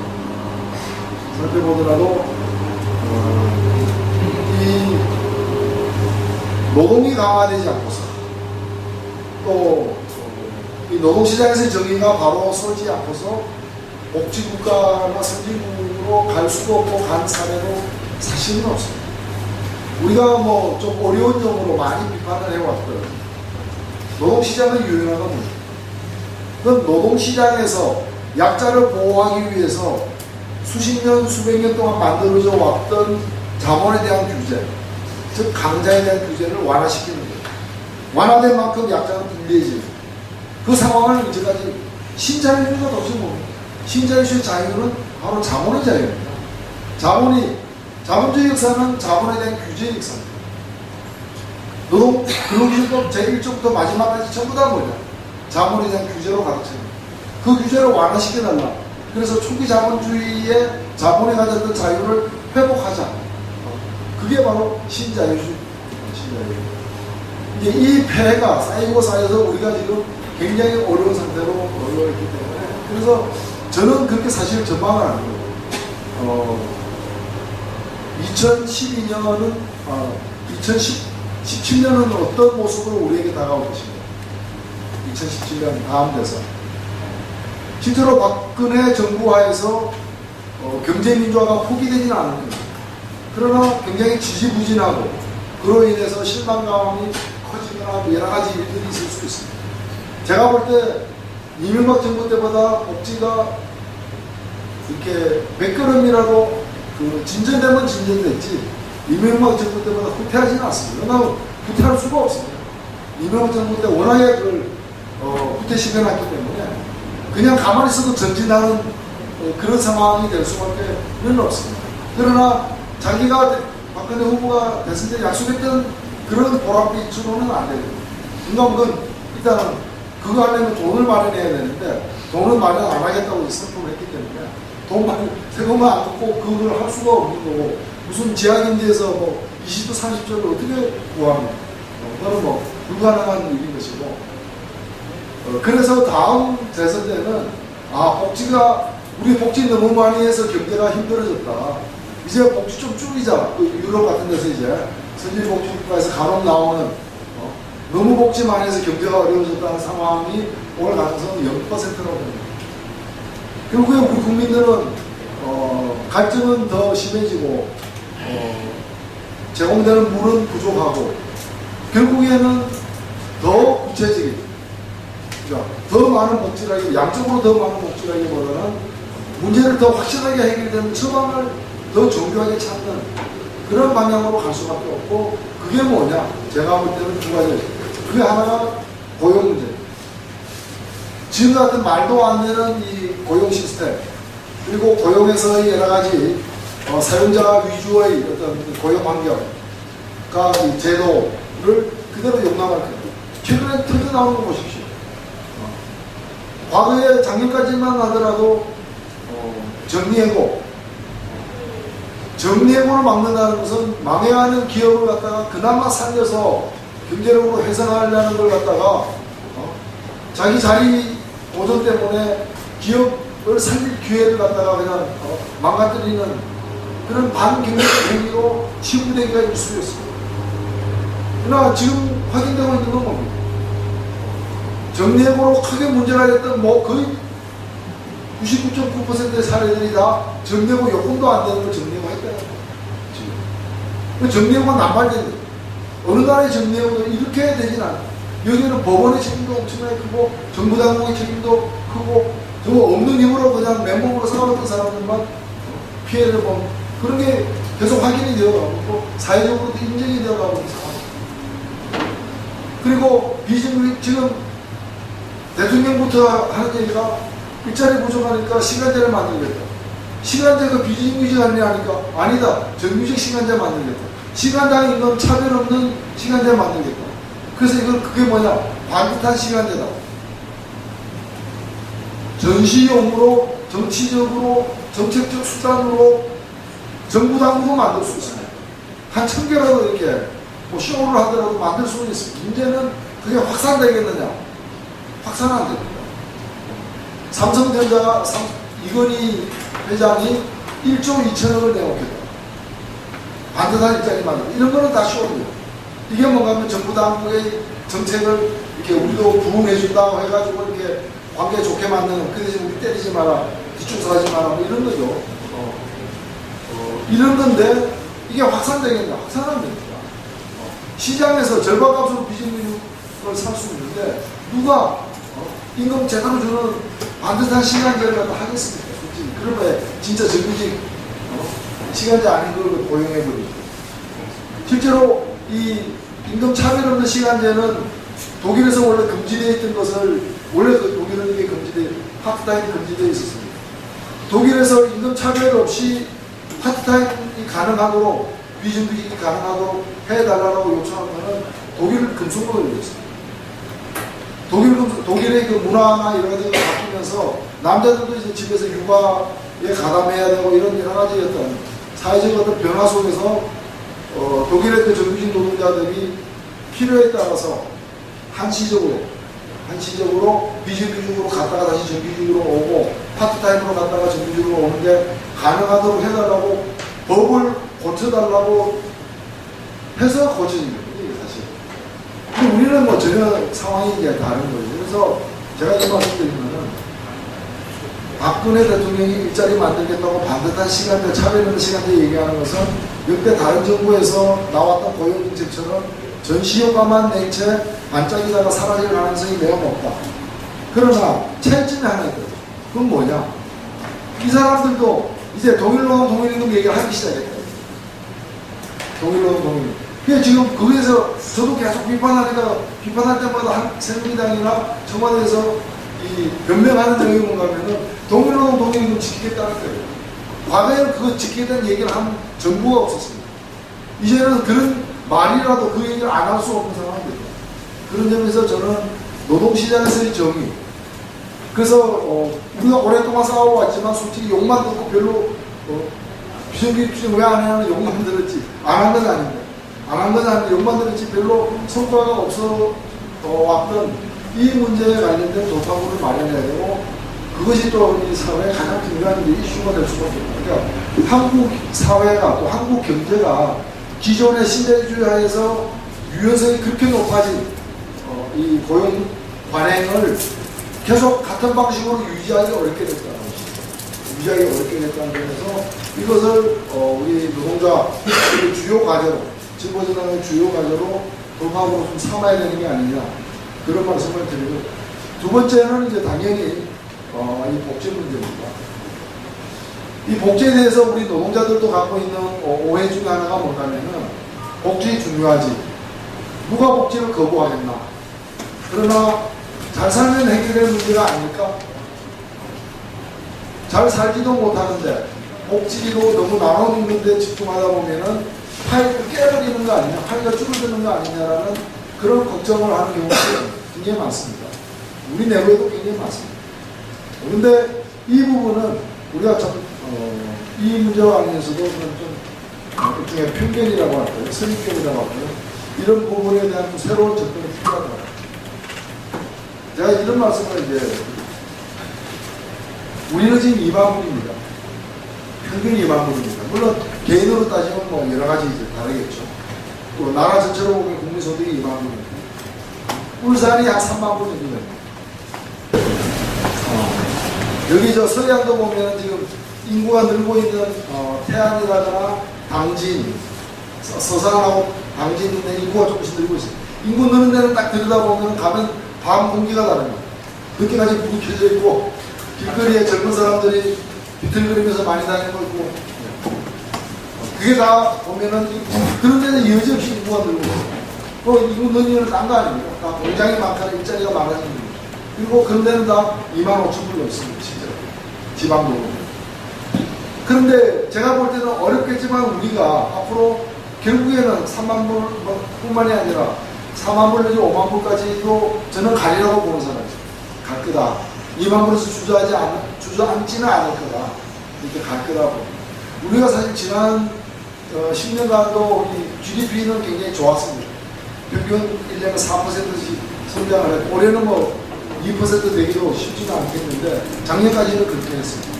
Speaker 1: 이 노동이 강화되지 않고서 또 이 노동시장에서의 정의가 바로 서지 않고서 복지국가나 선진국으로 갈 수도 없고 간 사례도 사실은 없습니다. 우리가 뭐 좀 어려운 용어로 많이 비판을 해왔던 노동시장의 유연화가 뭐죠? 그건 노동시장에서 약자를 보호하기 위해서 수십 년, 수백 년 동안 만들어져 왔던 자본에 대한 규제, 즉 강자에 대한 규제를 완화시키는 거예요. 완화된 만큼 약자는 불리해지는 그 상황을 이제까지 신자유주의가 도대체 뭡니까? 신자유주의 자유는 바로 자본의 자유입니다. 자본주의 역사는 자본에 대한 규제의 역사입니다. 근로기준법 제1조부터 마지막까지 전부 다 뭐냐? 자본에 대한 규제로 가르쳐요. 그 규제를 완화시켜달라. 그래서 초기 자본주의의 자본에 가졌던 자유를 회복하자. 그게 바로 신자유주의. 이제 이 폐해가 쌓이고 쌓여서 우리가 지금 굉장히 어려운 상태로 올라있기 때문에 그래서 저는 그렇게 사실 전망을 하는 거예요. 2012년은 2017년은 어떤 모습으로 우리에게 다가올 것인가. 2017년 다음 돼서 실제로 박근혜 정부 하에서 경제민주화가 포기되지는 않을 겁니다. 그러나 굉장히 지지부진하고 그로 인해서 실망감이 커지거나 여러 가지 일들이 있을 수 있습니다. 제가 볼 때 이명박 정부 때보다 복지가 이렇게 몇 걸음이라도 진전되면 진전됐지 이명박 정부 때보다 후퇴하지는 않습니다. 왜냐하면 후퇴할 수가 없습니다. 이명박 정부 때 워낙에 그걸 후퇴시켜놨기 때문에 그냥 가만히 있어도 전진하는 그런 상황이 될 수밖에 없습니다. 그러나 자기가 박근혜 후보가 됐을 때 약속했던 그런 보랏빛으로는 안 됩니다. 그건 일단은 그거 하려면 돈을 마련해야 되는데 돈을 마련 안 하겠다고 선포를 했기 때문에 돈 세금만 안 걷고 그걸 할 수가 없는 거고 무슨 지하경제에서 뭐 20조 30조를 어떻게 구합니까? 그거는 뭐 불가능한 일인 것이고 그래서 다음 대선 때는 복지가 우리 복지 너무 많이 해서 경제가 힘들어졌다. 이제 복지 좀 줄이자. 유럽 같은 데서 이제 선진복지국가에서 간혹 나오는 너무 복지 많이 해서 경제가 어려워졌다는 상황이 올 가능성은 0%라고 봅니다. 결국에 우리 국민들은 갈증은 더 심해지고 제공되는 물은 부족하고 결국에는 더 구체적인 더 많은 복지라기 양적으로 더 많은 복지라기보다는 문제를 더 확실하게 해결되는 처방을 더 정교하게 찾는 그런 방향으로 갈 수밖에 없고 그게 뭐냐? 제가 볼 때는 두 가지. 그게 하나가 고용 문제. 지금 같은 말도 안 되는 이 고용 시스템 그리고 고용에서의 여러 가지 사용자 위주의 어떤 고용 환경과 이 제도를 그대로 용납할 거예요. 최근에 터져 나오는 거 보십시오. 과거에 작년까지만 하더라도 정리해고를 막는다는 것은 망해가는 기업을 갖다가 그나마 살려서 경제력으로 회생하려는 걸 갖다가 자기 자리 보존 때문에 기업을 살릴 기회를 갖다가 그냥 망가뜨리는 그런 반경제적 행위로 치부되기가 있을 수 있습니다. 그러나 지금 확인되고 있는 건 뭡니까? 정리해고로 크게 문제가 됐던 거의 99.9%의 사례들이 다 정리해고 요금도 안 되는 걸 정리해고 했다는 거예요. 지금. 정리해고가 남발되는 어느 나라의 정리해고도 이렇게 되진 않아요. 여기는 법원의 책임도 엄청나게 크고 정부 당국의 책임도 크고 정말 없는 힘으로 그냥 맨몸으로 싸웠던 사람들만 피해를 보면 그런 게 계속 확인이 되어가고 사회적으로도 인정이 되어가고 있는 상황입니다. 그리고 비정규직 지금 대통령부터 하는 얘기가 일자리 부족하니까 시간제를 만들겠다. 시간제가 비정규직 아니니까 아니다. 정규직 시간제 만들겠다. 시간당 임금 차별 없는 시간제 만들겠다. 그래서 이건 그게 뭐냐? 반듯한 시간제다. 전시용으로 정치적으로 정책적 수단으로 정부 당국도 만들 수 있습니다. 한 1000개라도 이렇게 뭐 쇼를 하더라도 만들 수는 있습니다. 문제는 그게 확산되겠느냐? 확산 안 됩니다. 삼성전자 이건희 회장이 1조 2천억을 내놓겠다. 반듯한 일자리 만들고 이런 거는 다 쇼입니다. 이게 뭔가 하면 정부 당국의 정책을 이렇게 우리도 부흥해준다고 해가지고 이렇게 관계 좋게 만드는, 그 대신 우리 때리지 마라, 뒤쳐서 하지 마라, 뭐 이런 거죠. 이런 건데, 이게 확산되겠냐? 확산하면 됩니다. 시장에서 절반값으로 비정규직을 살 수 있는데, 누가 임금 제대로 주는 반듯한 시간제를 갖다 하겠습니까? 솔직히. 그러면 진짜 정규직 시간제 아닌 걸 고용해버리죠. 실제로 이 임금 차별 없는 시간제는 독일에서 원래 금지되어 있던 것을, 원래 독일은 이게 파트타임이 금지되어 있었습니다. 독일에서 임금 차별 없이 파트타임이 가능하도록, 비정규직이 가능하도록 해달라고 요청하면은 독일을 금속으로 올렸습니다. 독일의 그 문화나 이런 것들이 바뀌면서 남자들도 이제 집에서 육아에 가담해야 되고 이런 여러 가지 어떤 사회적 어떤 변화 속에서 독일의 그 정규직 노동자들이 필요에 따라서 한시적으로 비정규직으로 갔다가 다시 정규직으로 오고 파트타임으로 갔다가 정규직으로 오는 게 가능하도록 해달라고 법을 고쳐달라고 해서 고쳐진 겁니다. 사실. 근데 우리는 뭐 전혀 상황이 이제 다른 거죠. 그래서 제가 이 말씀드리면은 박근혜 대통령이 일자리 만들겠다고 반듯한 시간대, 차별 없는 시간대 얘기하는 것은 역대 다른 정부에서 나왔던 고용정책처럼 전시효과만 낸 채 반짝이다가 사라질 가능성이 매우 높다. 그러나 차이점이 하나 있거든요. 그건 뭐냐? 이 사람들도 이제 동일노동, 동일임금 얘기를 하기 시작했다. 동일노동, 동일임금. 그게 지금 거기에서 저도 계속 비판할 때마다 새누리당이나 청와대에서 이 변명하는 내용이 뭔가 하면은 동일노동, 동일임금 지키겠다는 거예요. 과거에는 그거 지키게 된 얘기를 한 정부가 없었습니다. 이제는 그런 말이라도 그 얘기를 안 할 수 없는 상황입니다. 그런 점에서 저는 노동시장에서의 정의, 그래서 우리가 오랫동안 싸워왔지만 솔직히 욕만 듣고 별로 비정규직 왜 안 하냐는 욕만 들었지 안 한 건 아닌데, 안 한 건 아닌데 욕만 들었지 별로 성과가 없어 왔던 이 문제에 관련된 돌파구를 마련해야 되고, 그것이 또 이 사회의 가장 중요한 이슈가 될 수밖에 없습니다. 그러니까 한국 사회가 또 한국 경제가 기존의 신대주의하에서 유연성이 그렇게 높아진 이 고용 관행을 계속 같은 방식으로 유지하기 어렵게 됐다는 것입니다. 유지하기 어렵게 됐다는 점에서 이것을 우리 노동자 주요 과제로, 진보정당의 주요 과제로 돌파구로 좀 삼아야 되는 게 아니냐, 그런 말씀을 드리고, 두 번째는 이제 당연히 이 복지 문제입니다. 이 복지에 대해서 우리 노동자들도 갖고 있는 오해 중에 하나가 뭐냐면은 복지 중요하지, 누가 복지를 거부하겠나, 그러나 잘 살면 해결될 문제가 아닐까? 잘 살지도 못하는데 복지로 너무 나눠먹는 데 집중하다 보면은 파이를 깨버리는 거 아니냐, 파이가 줄어드는 거 아니냐라는 그런 걱정을 하는 경우가 굉장히 많습니다. 우리 내부에도 굉장히 많습니다. 그런데 이 부분은 우리가 좀 이 문제와 관련해서도 좀 일종의 편견이라고 할까요? 선입견이라고 할까요? 이런 부분에 대한 새로운 접근이 필요하다. 제가 이런 말씀을 이제, 우리는 지금 2만 분입니다. 평균 2만 분입니다. 물론 개인으로 따지면 뭐 여러 가지 이제 다르겠죠. 또 나라 전체로 보면 국민소득이 2만 분입니다. 울산이 약 3만 분 정도 됩니다. 여기 저 서해안도 보면 지금 인구가 늘고 있는 태안이라거나 당진, 서산하고 당진 있는 인구가 조금씩 늘고 있어요. 인구 느는 데는 딱 들여다보면 가면 밤 공기가 다릅니다. 늦게까지 불이 켜져 있고 길거리에 젊은 사람들이 비틀거리면서 많이 다니는 거 있고, 그게 다 보면은 그런 데는 여지없이 인구가 늘고 있어요. 인구 느는 데는 딴 거 아닙니까? 다 공장이 많다는 일자리가 많아지는 거죠. 그리고 그런 데는 다 2만 5천 불 넘습니다. 진짜 지방도. 그런데 제가 볼 때는 어렵겠지만 우리가 앞으로 결국에는 3만 불 뿐만이 아니라 4만 불 내지 5만 불까지도 저는 가리라고 보는 사람이죠. 갈 거다. 2만 불에서 주저앉지는 않을 거다. 이렇게 갈 거라고. 우리가 사실 지난 10년간도 이 GDP는 굉장히 좋았습니다. 평균 1년에 4%씩 성장을 했고, 올해는 뭐 2% 되기도 쉽지는 않겠는데 작년까지는 그렇게 했습니다.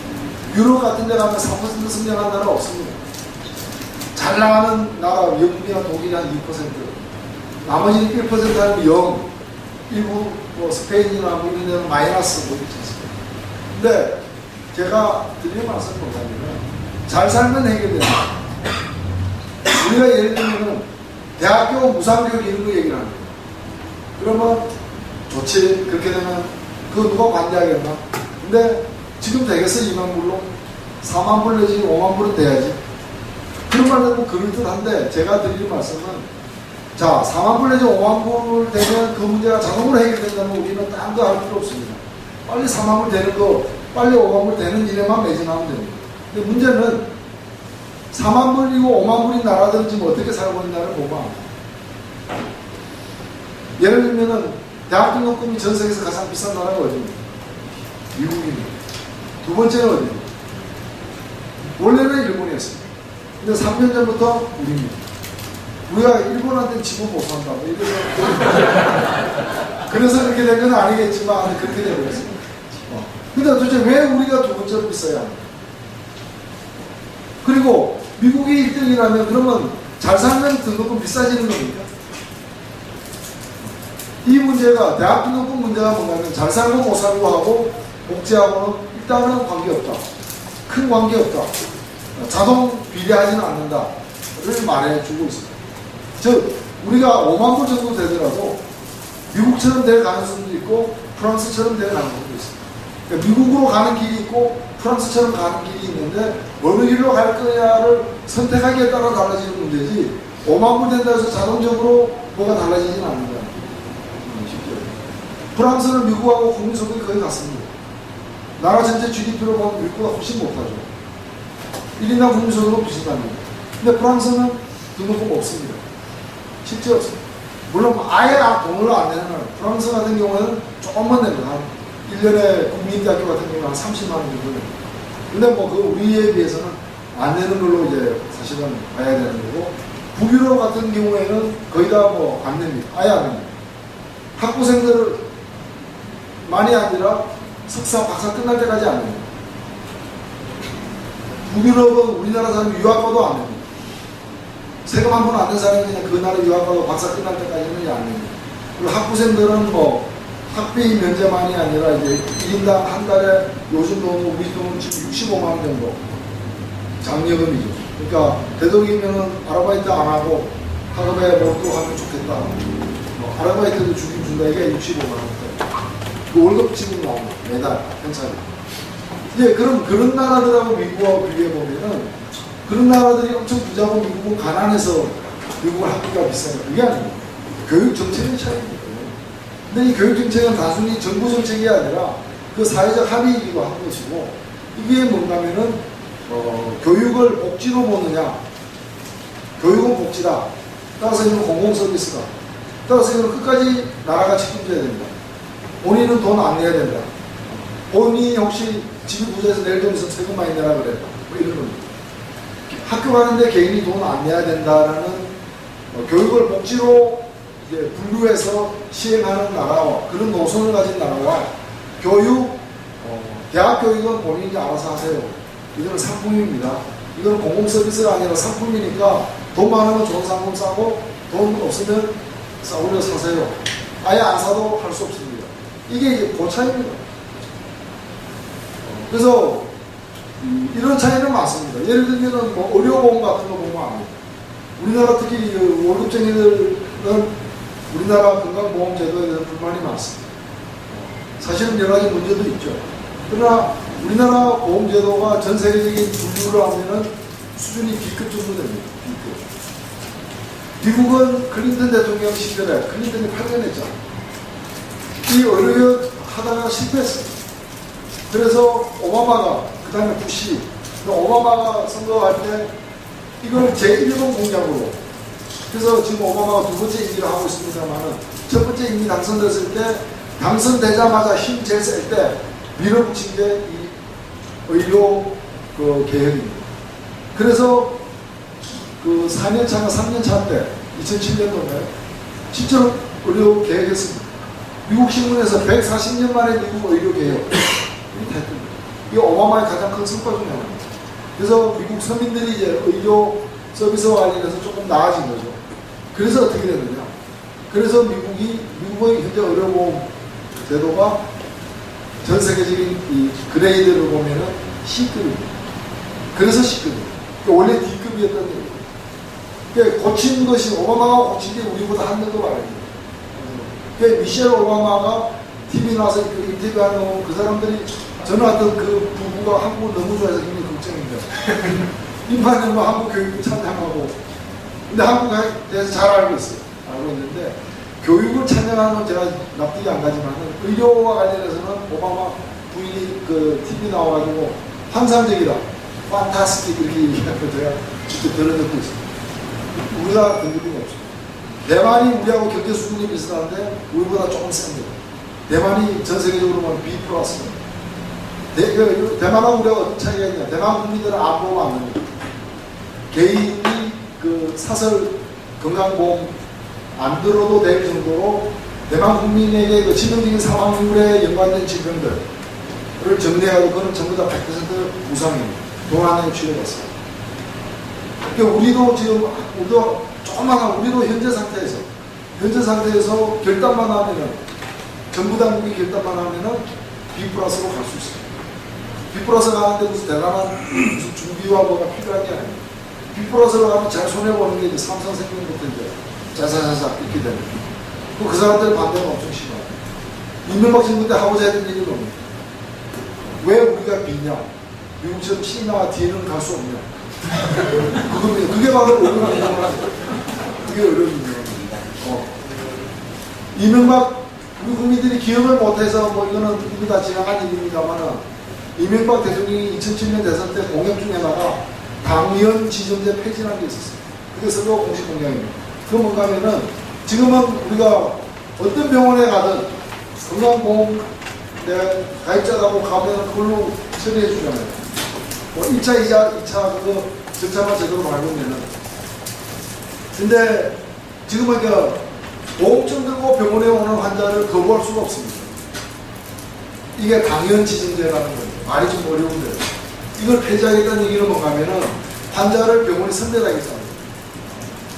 Speaker 1: 유럽 같은 데 가면 4% 성장한 나라 없습니다. 잘 나가는 나라, 영국이나 독일이 한 2%, 나머지는 1% 하면 0, 일부 뭐 스페인이나 뭐 이런 데는 마이너스 뭐 있지 않습니까? 근데 제가 드리는 말씀은 뭐냐면 잘 살면 해결된다. 우리가 예를 들면 대학교 무상교육 이런 거 얘기를 합니다. 그러면 좋지. 그렇게 되면 그거 누가 반대하겠나? 근데 지금 되겠어? 2만 불로? 4만 불 내지 5만 불은 돼야지. 그런 말은 그럴듯한데 제가 드리는 말씀은 자 4만 불 내지 5만 불 되면 그 문제가 자동으로 해결된다면 우리는 딴 거 할 필요 없습니다. 빨리 4만 불 되는 거 빨리 5만 불 되는 일에만 매진하면 됩니다. 근데 문제는 4만 불이고 5만 불인 나라들은 지금 어떻게 살고 있나를 보면 예를 들면은 대학 등록금이 전 세계에서 가장 비싼 나라가 어디입니까? 미국입니다. 두 번째는 어디입니까? 원래는 일본이었습니다. 근데 3년 전부터 우리입니다. 우리가 일본한테는 지분 보수한다고 그래서 그렇게 된 건 아니겠지만 그렇게 되어버렸습니다. 근데 도대체 왜 우리가 두 번째로 비싸야 합니까? 그리고 미국이 1등이라면 그러면 잘 살면 등록금 비싸지는 겁니까? 이 문제가 대학 등록금 문제가 뭐냐면 잘 살고 못 살고 하고 복지하고는 일단은 관계없다. 큰 관계없다. 자동 비례하지는 않는다를 말해주고 있습니다. 즉 우리가 5만 불 정도 되더라도 미국처럼 될 가능성도 있고 프랑스처럼 될 가능성도 있습니다. 그러니까 미국으로 가는 길이 있고 프랑스처럼 가는 길이 있는데 어느 길로 갈 거냐를 선택하기에 따라 달라지는 문제지 5만 불 된다 해서 자동적으로 뭐가 달라지지는 않는다. 프랑스는 미국하고 국민소득이 거의 같습니다. 나라 전체 GDP로 보면 미국보다 훨씬 못하죠. 1인당 국민소득은 비슷합니다. 근데 프랑스는 등록금 없습니다. 실제 없습니다. 물론 아예 돈을 안 내는 나라. 프랑스 같은 경우에는 조금만 냅니다. 1년에 국민대학교 같은 경우는 한 30만 원 정도 냅니다. 근데 뭐 그 우리에 비해서는 안 내는 걸로 이제 사실은 봐야 되는 거고 북유럽 같은 경우에는 거의 다 뭐 안 냅니다. 아예 안 냅니다. 학부생들을 많이 아니라 석사, 박사 끝날 때까지 안 됩니다. 북유럽은 우리나라 사람 유학 가도 안 됩니다. 세금 한 번 안 낸 사람이 그냥 그 나라 유학 가도 박사 끝날 때까지는 안 됩니다. 그리고 학부생들은 뭐 학비 면제만이 아니라 이제 1인당 한 달에 요즘 돈, 우리 돈은 지금 65만 원 정도 장려금이죠. 그러니까 되도록이면 아르바이트 안 하고 학업에 몰두하면 좋겠다. 뭐 아르바이트도 주긴 준다. 이게 65만 원대. 그 월급 지금 나옵니다. 매달 현찰이. 예, 그런 나라들하고 미국하고 비교해보면은 그런 나라들이 엄청 부자고 미국은 가난해서 미국은 학비가 비싸요. 그게 아닙니다. 교육 정책의 차이입니다. 근데 이 교육 정책은 단순히 정부 정책이 아니라 그 사회적 합의이기도 한 것이고 이게 뭔가면은 교육을 복지로 보느냐 교육은 복지다. 따라서 이건 공공서비스다. 따라서 이건 끝까지 나라가 책임져야 된다. 본인은 돈 안 내야 된다. 본인이 혹시 집이 부자에서 낼 돈 있으면 세금 많이 내라 그래. 뭐 이런 겁니다. 학교 가는데 개인이 돈 안 내야 된다라는 교육을 복지로 이제 분류해서 시행하는 나라와 그런 노선을 가진 나라와 교육, 대학 교육은 본인이 알아서 하세요. 이거는 상품입니다. 이거는 공공서비스가 아니라 상품이니까 돈 많으면 좋은 상품 사고 돈 없으면 싸구려 사세요. 아예 안 사도 할 수 없습니다. 이게 이제 그 차이입니다. 그래서 이런 차이는 많습니다. 예를 들면 뭐 의료보험 같은 거 보면 압니다. 우리나라 특히 월급쟁이들은 우리나라 건강보험 제도에 대한 불만이 많습니다. 사실은 여러 가지 문제도 있죠. 그러나 우리나라 보험제도가 전 세계적인 분류를 하면은 수준이 B급 정도 됩니다. B급. 미국은 클린턴 대통령 시절에 클린턴이 8년 했잖아요. 이 의료 하다가 실패했어요. 그래서 오바마가 그 다음에 부시 오바마가 선거할 때 이걸 제1번 공약으로 그래서 지금 오바마가 두 번째 임기를 하고 있습니다만은 첫 번째 임기 당선됐을 때 당선되자마자 힘 제일 셀 때 밀어붙인 게 이 의료 그 개혁입니다. 그래서 그 4년 차가 3년 차 때 2007년도에 실제로 의료 개혁했습니다. 미국 신문에서 140년 만에 미국 의료 개혁 이게 오바마의 가장 큰 성과 중에 하나입니다. 그래서 미국 서민들이 이제 의료 서비스와 관련해서 조금 나아진 거죠. 그래서 어떻게 되느냐. 그래서 미국의 현재 의료보험 제도가 전 세계적인 이 그레이드를 보면은 C급입니다. 그래서 C급입니다. 원래 D급이었던 얘기예요. 그러니까 고친 것이 오바마가 고친 게 우리보다 한명도 많아요. 그러니까 미셸 오바마가 TV 나와서 인터뷰하는 그 사람들이 저는 어떤 그 부부가 한국을 너무 좋아해서 굉장히 걱정입니다. 인파는 뭐 한국 교육을 찬양하고, 근데 한국에 대해서 잘 알고 있어요. 알고 있는데, 교육을 찬양하는 건 제가 납득이 안 가지만, 의료와 관련해서는 오바마 부인이 그 TV 나와가지고 환상적이다, 판타스틱 이렇게 얘기하는 거 제가 직접 들은 적도 있습니다. 우리가 등급이 없어요. 대만이 우리하고 경제 수준이 비슷한데, 우리보다 조금 셉니다. 대만이 전 세계적으로 보면 B 플러스입니다. 대만하고 우리가 어떤 차이가 있냐? 대만 국민들은 안보가 안 됩니다. 개인이 그 사설 건강보험 안 들어도 될 정도로 대만 국민에게 그 치명적인 사망률에 연관된 질병들을 정리하고 그건 전부 다 100% 무상입니다. 돈 안 내고 치료했어요. 그러니까 우리도 지금 조그마한 우리도 현재 상태에서 결단만 하면은 정부 당국이 결단만 하면은 B 플러스로 갈 수 있어요. B 플러스 가는데 무슨 대단한 무슨 준비와 뭐가 필요한 게 아니에요. B 플러스로 가면 잘 손해보는 게 이제 삼성생명부터 이제 자사자사 이렇게 되는 거예요. 그 사람들의 반대가 엄청 심해요. 이명박 정부 때 하고자 했던 얘기는 뭡니까? 왜 우리가 B냐? 미국처럼 C나 D는 갈 수 없냐? 그게 바로 의료가 인정하는 그게 의료 인정입니다. 이명박 우리 국민들이 기억을 못해서 뭐 이거는 이미 다 지나간 일입니다만은 이명박 대통령이 2007년 대선 때 공약 중에 하나가 당연 지정제 폐지라는 게 있었어요. 그게 서로 공식 공약입니다. 그건 뭔가 하면은 지금은 우리가 어떤 병원에 가든 건강보험 가입자라고 가면 그걸로 처리해 주잖아요. 뭐 1차, 2차 그거 절차만 제대로 밟으면은. 근데 지금은 보험증 들고 병원에 오는 환자를 거부할 수가 없습니다. 이게 당연 지정제라는 거예요. 말이 좀 어려운데. 이걸 폐지하겠다는 얘기는 뭔가 하면은 환자를 병원에 선별하겠다는 거예요.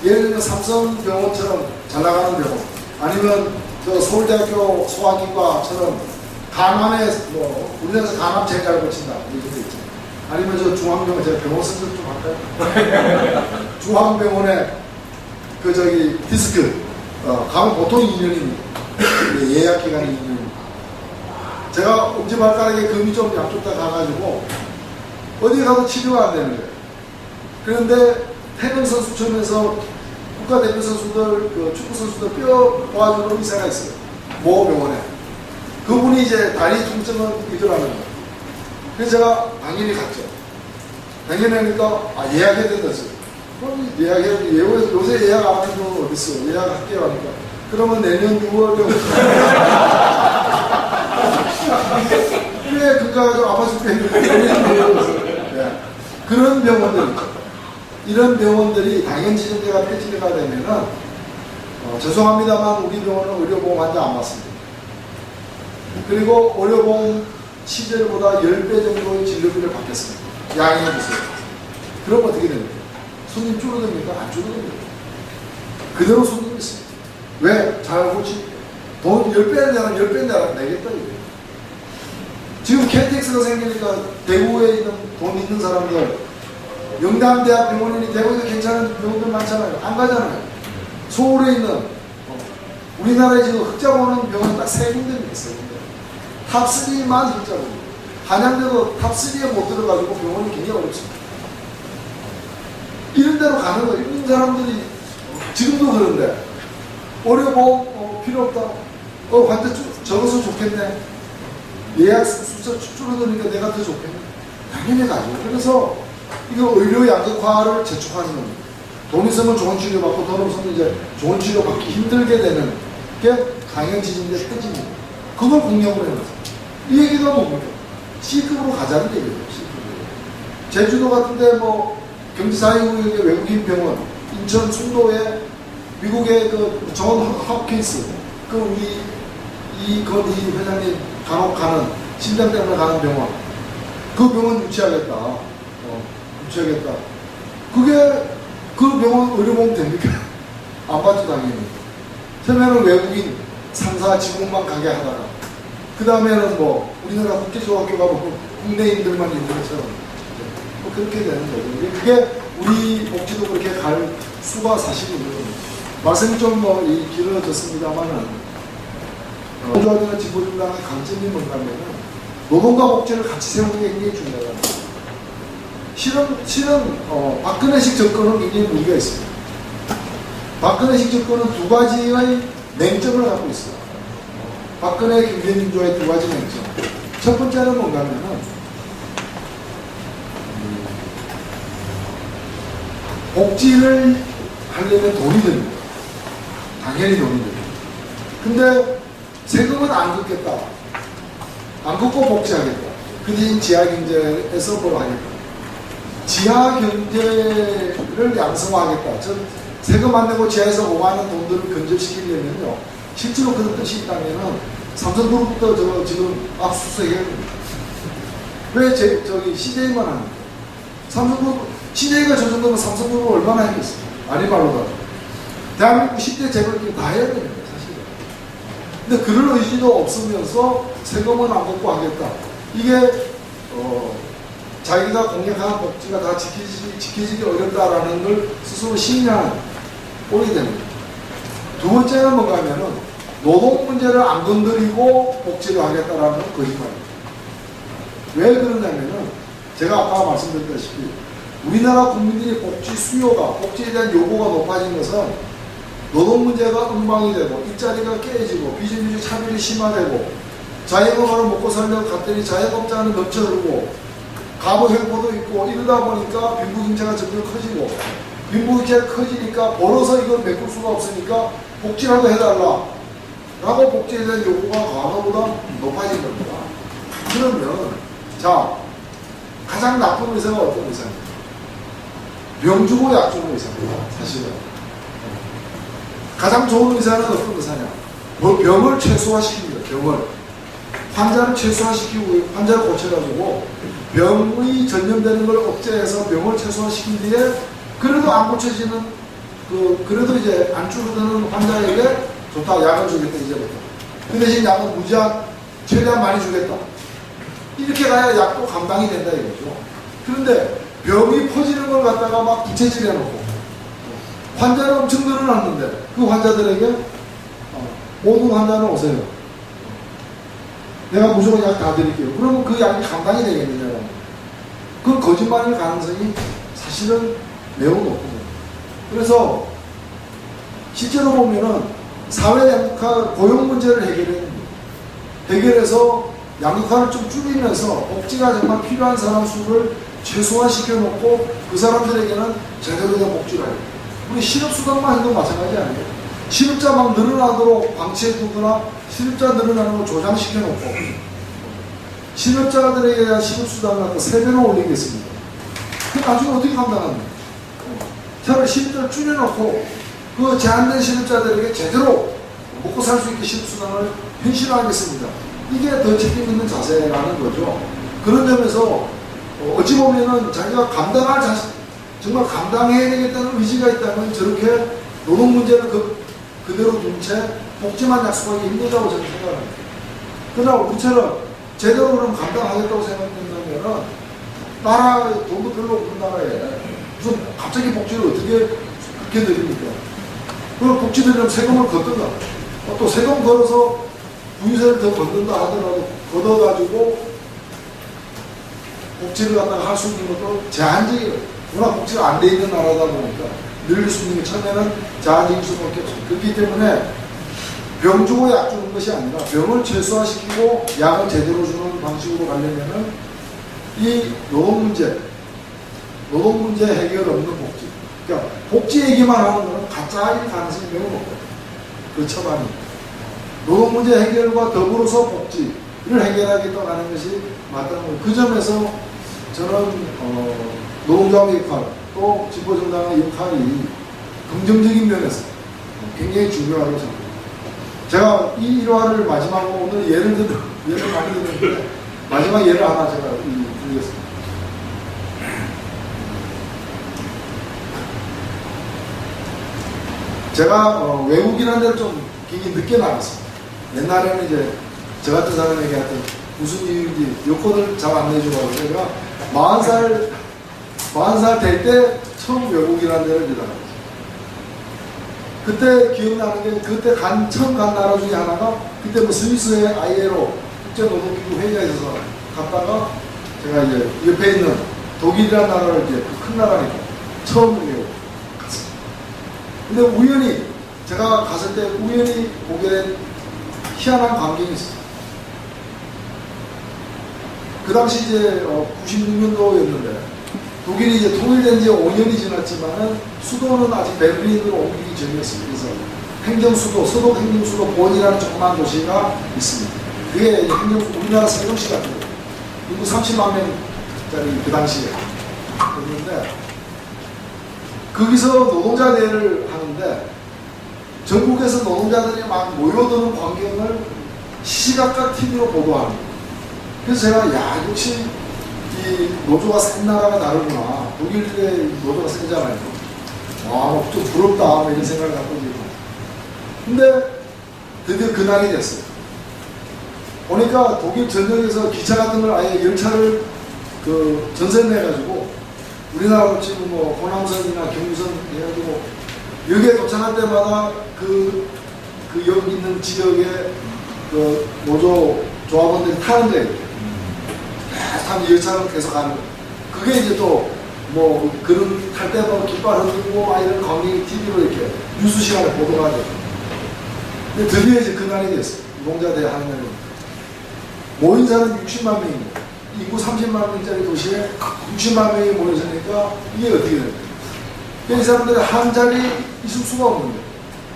Speaker 1: 예를 들면 삼성병원처럼 잘 나가는 병원, 아니면 저 서울대학교 소아기과처럼 간암에 우리나라에서 간암 제일 잘 고친다. 이렇게 있죠. 아니면 저 중앙병원, 제가 병원 선정 좀 할까요? 중앙병원에 디스크, 가면 보통 2년입니다. 예약 기간이 2년입니다. 제가 엄지발가락에 금이 좀 양쪽 다 가가지고 어디 가도 치료가 안 되는 거예요. 그런데 태릉선수촌에서 국가대표 선수들, 축구 선수들 뼈 도와주는 의사가 있어요. 모병원에. 그분이 이제 다리 통증을 이더라는 거예요. 그래서 제가 당연히 갔죠. 당연히 하니까 예약해야 된다죠. 그럼 예약해야지. 요새 예약 안 하는 건 어딨어. 예약할게요 하니까. 그러면 내년 6월에 왜 그가 좀 아파 죽겠는데 그런 병원들 있죠. 이런 병원들이 당연 지정제가 폐지가 되면은 죄송합니다만 우리 병원은 의료보험 환자 안 받습니다. 그리고 의료보험 시절보다 10배 정도의 진료비를 받겠습니다. 양해해 주세요. 그럼 어떻게 됩니까? 손님 줄어듭니까? 안 줄어듭니다. 그대로 손님이 있습니다. 왜? 잘 고치 돈 10배 내라 내겠다 이거예요. 지금 KTX가 생기니까 대구에 있는 돈 있는 사람들 영남대학 병원이니 대구에서 괜찮은 병원들 많잖아요. 안 가잖아요. 서울에 있는 우리나라에 지금 흑자 보는 병원 딱 3군데입니다. 3군데. 탑3만 흑자 보는. 한양대도 탑3에 못 들어가지고 병원이 굉장히 어렵습니다. 이런 데로 가는 거예요. 있는 사람들이 지금도 그런데 의료보험 필요 없다. 환자 적어서 좋겠네. 예약 숫자 줄어드니까 내가 더 좋겠네. 당연히 가죠. 그래서 이거 의료 양극화를 재촉하는 겁니다. 돈 있으면 좋은 치료 받고 돈 없으면 이제 좋은 치료 받기 힘들게 되는 게 강행지진대 폐지입니다. 그걸 공약으로 해놨어요. 이 얘기가 뭡니까? C급으로 가자는 얘기죠. C급으로. 제주도 같은데 뭐 경기사회구역의 외국인 병원, 인천 송도에 미국의 존 홉킨스, 우리 이건희 회장님 간혹 가는 심장 때문에 가는 병원, 그 병원 유치하겠다. 유치하겠다. 그게 그 병원 의료보험 됩니까? 안 받죠 당연히. 처음에는 외국인 상사 직원만 가게 하다가 그 다음에는 뭐 우리나라 국제조합교가 뭐 국내인들만 있는 것처럼 뭐 그렇게 되는 거죠. 그게 우리 복지도 그렇게 갈 수가 사실은 있는 겁니다. 말씀이 좀 뭐 길어졌습니다만은 노조합이나 진보정당의 강점이 뭔가면은 노동과 복지를 같이 세우는 게 굉장히 중요하다. 실은 박근혜식 정권은 굉장히 무리가 있습니다. 박근혜식 정권은 두 가지의 맹점을 갖고 있어요. 박근혜 경제민주화의 두 가지 맹점. 첫 번째는 뭔가면은 복지를 하려면 돈이 듭니다. 당연히 돈이 듭니다. 근데 세금은 안 걷겠다. 안 걷고 복지하겠다. 그 대신 지하경제에서 뭘 하겠다. 지하경제를 양성화하겠다. 즉 세금 안 내고 지하에서 오가는 돈들을 근접시키려면요. 실제로 그런 뜻이 있다면은 삼성그룹부터 지금 압수수색해야 됩니다. 왜 저기 CJ만 합니까? 삼성그룹, CJ가 저 정도면 삼성그룹을 얼마나 했겠어요? 아니말로다. 대한민국 10대 재벌끼리 다 해야 됩니다, 사실은. 근데 그런 의지도 없으면서 세금은 안 걷고 하겠다. 이게, 자기가 공약한 복지가 다 지켜지기 어렵다라는 걸 스스로 신뢰하는 꼴이 됩니다. 두 번째는 뭔가 하면은 노동 문제를 안 건드리고 복지를 하겠다라는 거짓말입니다. 왜 그러냐면은 제가 아까 말씀드렸다시피 우리나라 국민들이 복지 수요가, 복지에 대한 요구가 높아진 것은 노동 문제가 엉망이 되고 일자리가 깨지고 비정규직 차별이 심화되고 자영업으로 먹고 살려고 갔더니 자영업자는 넘쳐흐르고 가부 횡포도 있고 이러다 보니까 빈부격차가 점점 커지고 빈부격차가 커지니까 벌어서 이걸 메꿀 수가 없으니까 복지라도 해달라 라고 복지에 대한 요구가 과거보다 높아진 겁니다. 그러면 자 가장 나쁜 의사가 어떤 의사입니까? 병 주고 약 주는 의사입니다. 사실은 가장 좋은 의사는 어떤 의사냐? 병을 최소화시킵니다. 병을 환자를 최소화시키고 환자를 고쳐가지고 병의 전염되는 걸 억제해서 병을 최소화시킨 뒤에 그래도 안 고쳐지는 그래도 이제 안 줄어드는 환자에게 좋다. 약을 주겠다. 이제부터. 그 대신 약은 무제한 최대한 많이 주겠다. 이렇게 가야 약도 감당이 된다 이거죠. 그런데 병이 퍼지는 걸 갖다가 막 부채질해 놓고 환자는 엄청 늘어났는데 그 환자들에게 모든 환자는 오세요. 내가 무조건 약 다 드릴게요. 그러면 그 약이 감당이 되겠느냐. 그 거짓말일 가능성이 사실은 매우 높습니다. 그래서 실제로 보면은 사회 양극화, 고용 문제를 해결해서 양극화를 좀 줄이면서 복지가 정말 필요한 사람 수를 최소화시켜 놓고 그 사람들에게는 제대로 된 복지를 해요. 우리 실업수당만 해도 마찬가지 아니에요. 실업자 막 늘어나도록 방치해 두거나 실업자 늘어나는 거 조장시켜 놓고 실업자들에게 대한 실업수당을 갖다 3배로 올리겠습니다. 그 나중에 어떻게 감당합니까? 차라리 실업자를 줄여놓고 그 제한된 실업자들에게 제대로 먹고 살 수 있게 실업수당을 현실화하겠습니다. 이게 더 책임 있는 자세라는 거죠. 그런 점에서 어찌 보면은 자기가 정말 감당해야 되겠다는 의지가 있다면 저렇게 노동 문제를 그대로 둔 채 복지만 약속하기 힘들다고 저는 생각합니다. 그러나 우리처럼 제대로 그럼 감당하겠다고 생각된다면 나라 돈도 별로 없는 나라에 무슨 갑자기 복지를 어떻게 그렇게 드립니까? 그럼 복지 드리려면 세금을 걷든가 또 세금 걸어서 부유세를 더 걷는다 하더라도 걷어가지고 복지를 갖다가 할 수 있는 것도 제한적이에요. 워낙 복지가 안 돼 있는 나라다 보니까 늘릴 수 있는 게 처음에는 제한적일 수밖에 없어요. 그렇기 때문에 병 주고 약 주는 것이 아니라 병을 최소화시키고 약을 제대로 주는 방식으로 가려면은 이 노동 문제 해결 없는 복지. 그러니까 복지 얘기만 하는 거는 가짜일 가능성이 매우 높아요. 그 처방이. 노동 문제 해결과 더불어서 복지를 해결하겠다고 하는 것이 맞다는 거예요. 그 점에서 저는 노동조합의 역할, 또 진보정당의 역할이 긍정적인 면에서 굉장히 중요하다고 생각합니다. 제가 이 일화를 마지막으로 오늘 예를 많이 드렸는데 마지막 예를 하나 제가 드리겠습니다. 제가 외국이라는 데를 좀 굉장히 늦게 나갔습니다. 옛날에는 이제 저 같은 사람에게 하여튼 무슨 이유인지 여권을 잘 안 내주고 제가 40살 될 때 처음 외국이라는 데를 들어갔어요. 그때 기억나는 게 그때 처음 간 나라 중에 하나가 그때 뭐 스위스의 ILO 국제노동기구 회의가 있어서 갔다가 제가 이제 옆에 있는 독일이라는 나라를 이제 큰 나라니까 처음 갔습니다. 근데 우연히 제가 갔을 때 우연히 보게 된 희한한 광경이 있어요. 그 당시 이제 96년도였는데 독일이 이제 통일된 지 5년이 지났지만은 수도는 아직 베를린으로 옮기기 전이었습니다. 그래서 행정수도, 서독 행정수도 본이라는 조그만 도시가 있습니다. 그게 우리나라 세종시 같은 거. 인구 30만 명짜리 그 당시에. 그랬는데, 거기서 노동자 대회를 하는데, 전국에서 노동자들이 막 모여드는 광경을 시시각각 TV로 보도하는 거예요. 그래서 제가, 야, 역시 이 노조가 센 나라가 다르구나. 독일의 노조가 세잖아요. 와, 좀 부럽다. 이런 생각을 갖고 있고. 근데 드디어 그날이 됐어요. 보니까 독일 전역에서 기차 같은 걸 아예 열차를 전세를 내가지고 우리나라 지금 뭐 호남선이나 경부선 해가지고 여기에 도착할 때마다 여기 있는 지역의 노조 조합원들이 타는 거예요. 참 열차를 계속 가는 거예요. 그게 이제 또 뭐 그런 탈 때도 깃발 흔들고 막 이런 광경이 TV로 이렇게 뉴스 시간에 보도가 돼요. 근데 드디어 이제 그날이 됐어요. 노동자대회 하는 날이. 모인 사람 60만 명입니다. 인구 30만 명짜리 도시에 60만 명이 모여서니까 이게 어떻게 됩니까? 이 사람들이 한 자리 있을 수가 없는 거예요.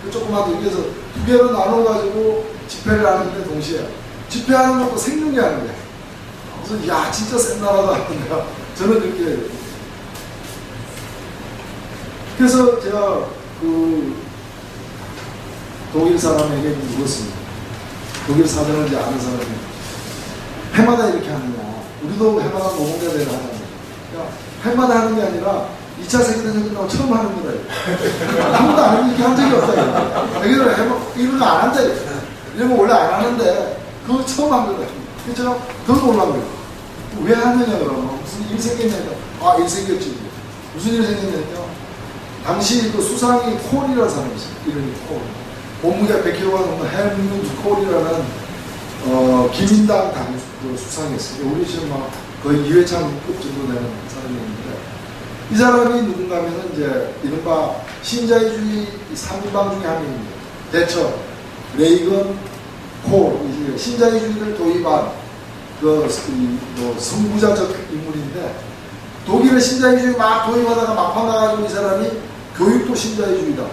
Speaker 1: 그 조그만 도시에서 두 개로 나눠가지고 집회를 하는데 동시에 집회하는 것도 생명이 하는 거예요. 그래서 야 진짜 센 나라다. 저는 그렇게 그래서 제가 독일 사람에게 물었습니다. 독일 사전을 이제 아는 사람이 해마다 이렇게 하느냐. 우리도 해마다 노동자대회를 하잖아요. 그러니까 해마다 하는 게 아니라 2차 세계대전 끝나고 처음 하는 거예요. 아무도 안 하면 이렇게 한 적이 없다. 여기는 이런 거 안 한다. 이런 거 원래 안 하는데 그거 처음 한 거예요. 그래서 제가 더 놀란 거예요. 왜 하느냐 그러면 무슨 일 생겼냐니까 아 일 생겼지. 무슨 일 생겼냐니까 당시 그 수상이 콜이라는 사람이 있어요. 이름이 콜. 몸무게가 100kg가 넘는 헬무트 콜이라는 기민당 당 수상이었어요. 우리 지금 막 거의 이회창급 정도 되는 사람이었는데 이 사람이 누군가 하면은 이제 이른바 신자유주의 3인방 중에 한 명입니다. 대처, 레이건, 콜. 이제 신자유주의를 도입한 선구자적 인물인데 독일의 신자유주의 막 도입하다가 막판 가가지고 이 사람이 교육도 신자유주의다.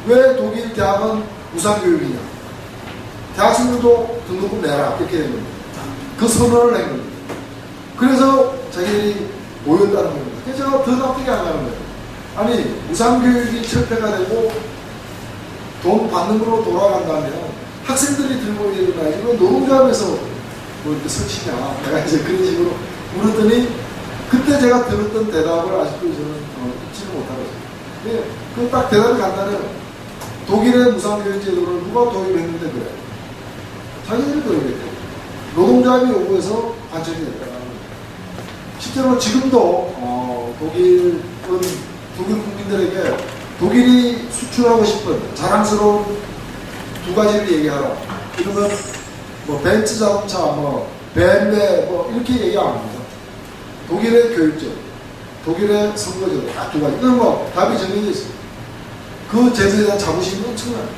Speaker 1: 왜 독일 대학은 무상교육이냐. 대학생들도 등록금 내라. 이렇게 된 겁니다. 그 선언을 낸 겁니다. 그래서 자기들이 모였다는 겁니다. 그래서 제가 더 납득이 안 가는 거예요. 아니 무상교육이 철폐가 되고 돈 받는 걸로 돌아간다면 학생들이 들고 있는 거 아니고 노동조합에서 뭐 이렇게 설치냐. 내가 이제 그런 식으로 물었더니 그때 제가 들었던 대답을 아직도 저는 잊지는 못하고 있어요. 그 딱 대답이 간단해요. 독일의 무상교육제도를 누가 도입했는데 그래. 자기들이 도입했대요. 노동조합이 요구해서 관철이 됐다는 거예요. 실제로 지금도 독일 국민들에게 독일이 수출하고 싶은 자랑스러운 두 가지를 얘기하라. 이러면 뭐 벤츠 자동차, 뭐 벤베 뭐 이렇게 얘기 안 합니다. 독일의 교육제도, 독일의 선거제도 딱 두 가지. 이건 뭐 답이 정해져 있습니다. 그 제도에 대한 자부심이 엄청나요.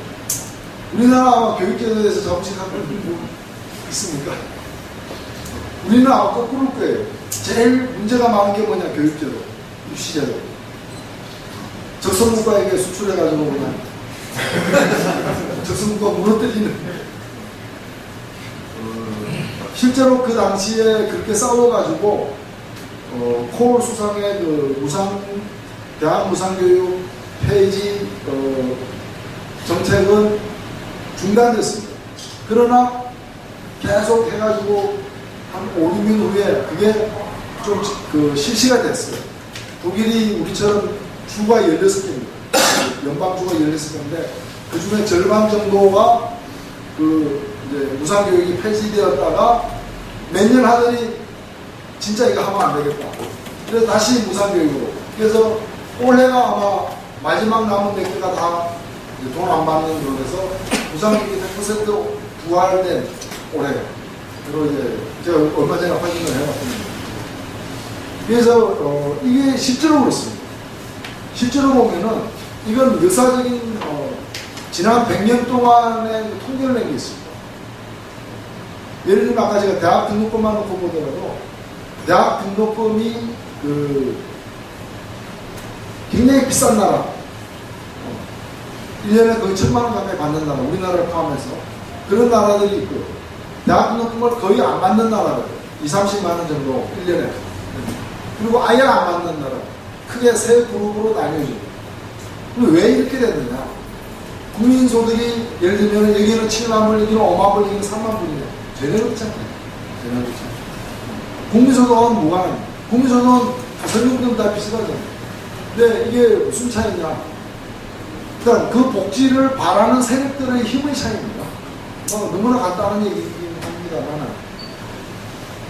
Speaker 1: 우리나라 교육제도에 대해서 자부심하는 분이 뭐 있습니까? 우리는 아마 거꾸로일 거예요. 제일 문제가 많은 게 뭐냐, 교육제도, 입시제도. 적성국가에게 수출해가지고 그냥 적성국가 무너뜨리는. 실제로 그 당시에 그렇게 싸워가지고 콜 수상의 대학 무상교육 폐지 정책은 중단됐습니다. 그러나 계속 해가지고 한 5, 6년 후에 그게 좀 실시가 됐어요. 독일이 우리처럼 주가 16개입니다. 연방주가 16개인데 그 중에 절반 정도가 이제 무상교육이 폐지되었다가 몇 년 하더니 진짜 이거 하면 안 되겠다. 그래서 다시 무상교육으로. 그래서 올해가 아마 마지막 남은 몇 개가 다 돈 안 받는 걸로 해서 무상교육이 100% 부활된 올해. 그리고 이제 제가 얼마 전에 확인을 해봤습니다. 그래서 이게 실제로 그렇습니다. 실제로 보면은 이건 역사적인 지난 100년 동안의 통계를 낸 게 있습니다. 예를 들면 아까 제가 대학 등록금만 놓고 보더라도 대학 등록금이 굉장히 비싼 나라 1년에 거의 1000만원 가까이 받는 나라 우리나라를 포함해서 그런 나라들이 있고 대학 등록금을 거의 안 받는 나라들 20-30만원 정도 1년에 그리고 아예 안 받는 나라 크게 세 그룹으로 나뉘어져요. 왜 이렇게 됐느냐 국민소득이 예를 들면 여기는 7만 불 여기는 5만 불 여기는 3만 불이네 제대로 있잖아요. 제대로 있잖아요. 국민소득은 무관합니다. 국민소득은 가설요금 다 비슷하잖아요. 근데 이게 무슨 차이냐 일단 그 복지를 바라는 세력들의 힘의 차이입니다. 너무나 간단한 얘기긴 합니다만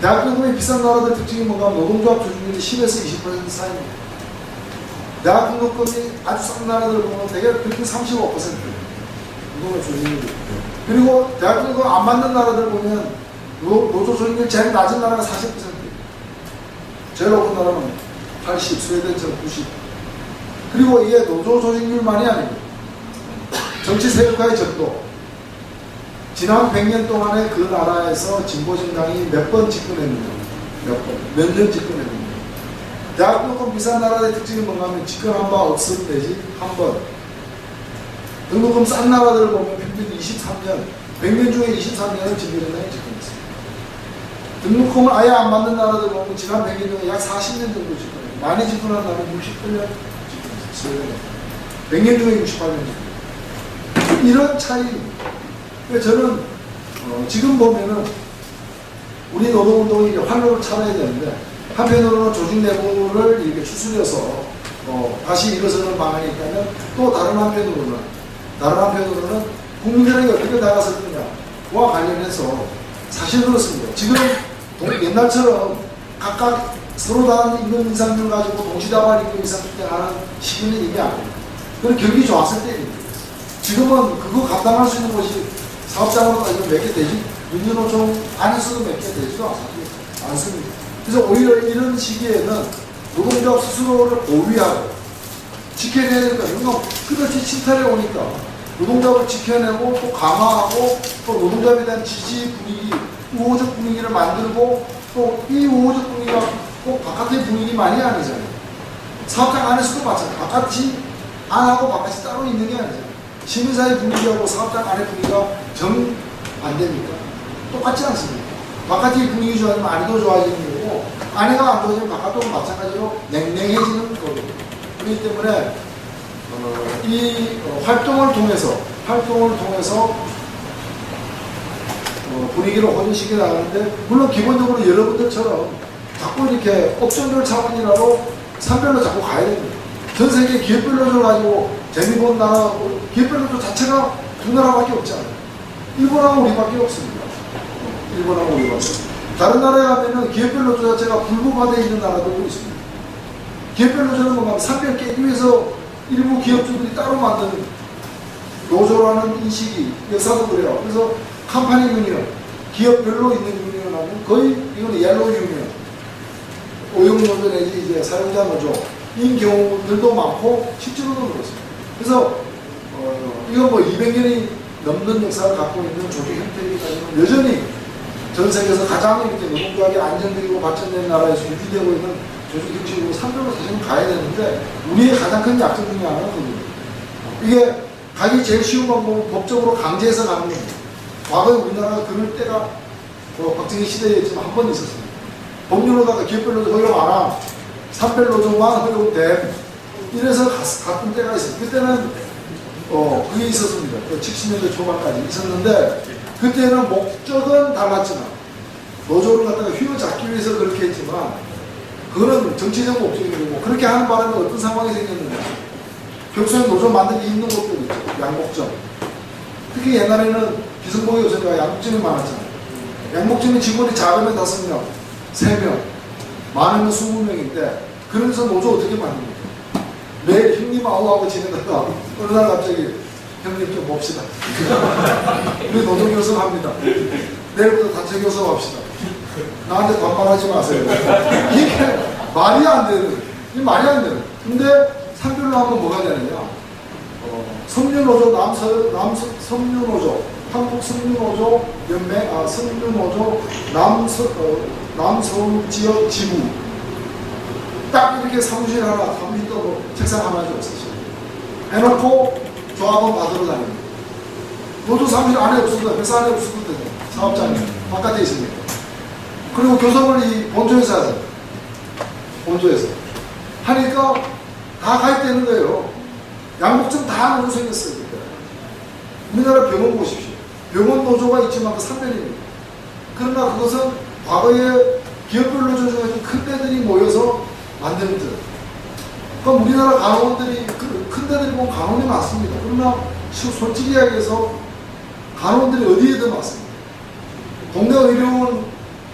Speaker 1: 대학 등록금이 비싼 나라들 특징이 뭔가 노동조합 조직률이 10에서 20% 사이입니다. 대학 등록금이 아주 싼 나라들 보면 되게 그렇게 35% 노동조합 조직률이 그리고 대학 등록금 안 받는 나라들 보면 노조 조직률 제일 낮은 나라는 40% 제일 높은 나라는 80, 스웨덴처럼 90 그리고 이게 노조 조직률만이 아니고 정치 세력화의 적도 지난 100년 동안에 그 나라에서 진보정당이 몇 번 집권했는가 몇 년 집권했는가 대학 등록금 비싼 나라의 특징이 뭔가 하면 집권한 바 없음 내지 한 번 등록금 싼 나라들을 보면 평균 23년 100년 중에 23년은 진보정당이 집권했습니다. 등록금을 아예 안 받는 나라들 보면 지난 100년 중에 약 40년 정도 집권했습니다. 많이 집권한 나라는 68년 집권했습니다. 100년 중에 68년 이런 차이입니다. 저는 지금 보면은 우리 노동운동이 활로를 차려야 되는데 한편으로는 조직 내부를 이렇게 추스려서 다시 일어서는 방안이 있다면 또 다른 한편으로는 국민들에게 어떻게 다가설 거냐와 관련해서 사실 그렇습니다. 지금 옛날처럼 각각 서로 다른 임금 인상률 가지고 동시다발 임금 인상 하는 시기는 이미 아닙니다. 그건 경기 좋았을 때입니다. 지금은 그거 감당할 수 있는 것이 사업장으로 따지면 몇 개 되지? 민주노총 안에서도 몇 개 되지도 않습니다. 그래서 오히려 이런 시기에는 노동조합 스스로를 보위하고 지켜내야 되니까 이건 끝없이 침탈해 오니까 노동조합을 지켜내고 또 강화하고 또 노동조합에 대한 지지 분위기, 우호적 분위기를 만들고 또 이 우호적 분위기가 꼭 바깥의 분위기만이 아니잖아요. 사업장 안에서도 마찬가지. 바깥이 안 하고 바깥이 따로 있는 게 아니잖아요. 시민사회 분위기하고 사업장 안의 분위기가 정 반대입니까? 똑같지 않습니까? 바깥의 분위기 좋아지면 안에도 좋아지는 거고 안에가 안 좋아지면 바깥도 마찬가지로 냉랭해지는 거거든요. 그렇기 때문에 이 활동을 통해서 분위기를 호전시켜 나가는데 물론 기본적으로 여러분들처럼 자꾸 이렇게 업종별 차원이라도 산별로 자꾸 가야 됩니다. 전 세계 기업별로를 가지고 재미본 나라하고 기업별로도 자체가 두 나라밖에 없지 않아요. 일본하고 우리밖에 없습니다. 일본하고 우리밖에. 다른 나라에 가면은 기업별로조 자체가 불법화되어 있는 나라들도 있습니다. 기업별로조는 뭔가 산별 깨기 위해서 일부 기업주들이 따로 만든 노조라는 인식이 역사도 그래요. 그래서 컴퍼니 유니언, 기업별로 있는 유니언 하면 거의 이건 옐로우 유니언, 오용노조 내지 이제 사용자 노조인 경우들도 많고 실제로도 그렇습니다. 그래서 이건 뭐 200년이 넘는 역사를 갖고 있는 조직 형태이기 때문에 여전히 전 세계에서 가장 이렇게 노동조합이 안정되고 발전된 나라에서 유지되고 있는 조직 형식으로 산별로 사실은 가야 되는데 우리의 가장 큰 약점 중에 하나는 그겁니다. 이게 가기 제일 쉬운 방법은 법적으로 강제해서 가는 겁니다. 과거에 우리나라가 그럴 때가 박정희 시대였지만 한 번 있었습니다. 법률로다가 기업별로도 허용 안 하고 산별노조만 허용됨 이래서 갔던 때가 있어요. 그때는 그게 있었습니다. 70년대 초반까지 있었는데 그때는 목적은 달랐지만 노조를 갖다가 휘어잡기 위해서 그렇게 했지만 그거는 정치적 목적이고 그렇게 하는 바람에 어떤 상황이 생겼느냐 격수에 노조 만들기 힘든 곳들 있죠. 양복점. 특히 옛날에는 기성복이 요새가 양복점이 많았잖아요. 양복점이 직원이 작으면 5명, 3명, 많으면 20명인데, 그러면서 노조 어떻게 만듭니까? 매일 형님 아우하고 지내다가 어느 날 갑자기 형님 좀 봅시다. 우리 노조 교섭합니다. 내일부터 단체 교섭합시다. 나한테 반말하지 마세요. 이게 말이 안 되는, 이게 말이 안 되는. 근데 상별로 하면 뭐가 되느냐? 섬유노조, 섬유노조, 한국 섬유노조 연맹, 섬유노조 남서울 지역 지부. 딱 이렇게 사무실 하나, 컴퓨터 책상 하나 줬었어요. 해놓고 조합원 받으러 다닙니다. 노조 사무실 안에 없어도, 회사 안에 없어도 되죠. 사업장이 바깥에 있으니까. 그리고 교섭을 이 본조에서 하죠. 본조에서. 하니까 다 가입되는 거예요. 양복점 다 노조 생겼어요. 그때. 우리나라 병원 보십시오. 병원 노조가 있지만 그 상별입니다. 그러나 그것은 과거에 기업별 노조 중에 큰 데들이 모여서 만드는 데. 그럼 우리나라 간호원들이, 큰 데들이 보면 간호원이 많습니다. 그러나 솔직히 이야기해서 간호원들이 어디에 더 많습니다. 동네 의료원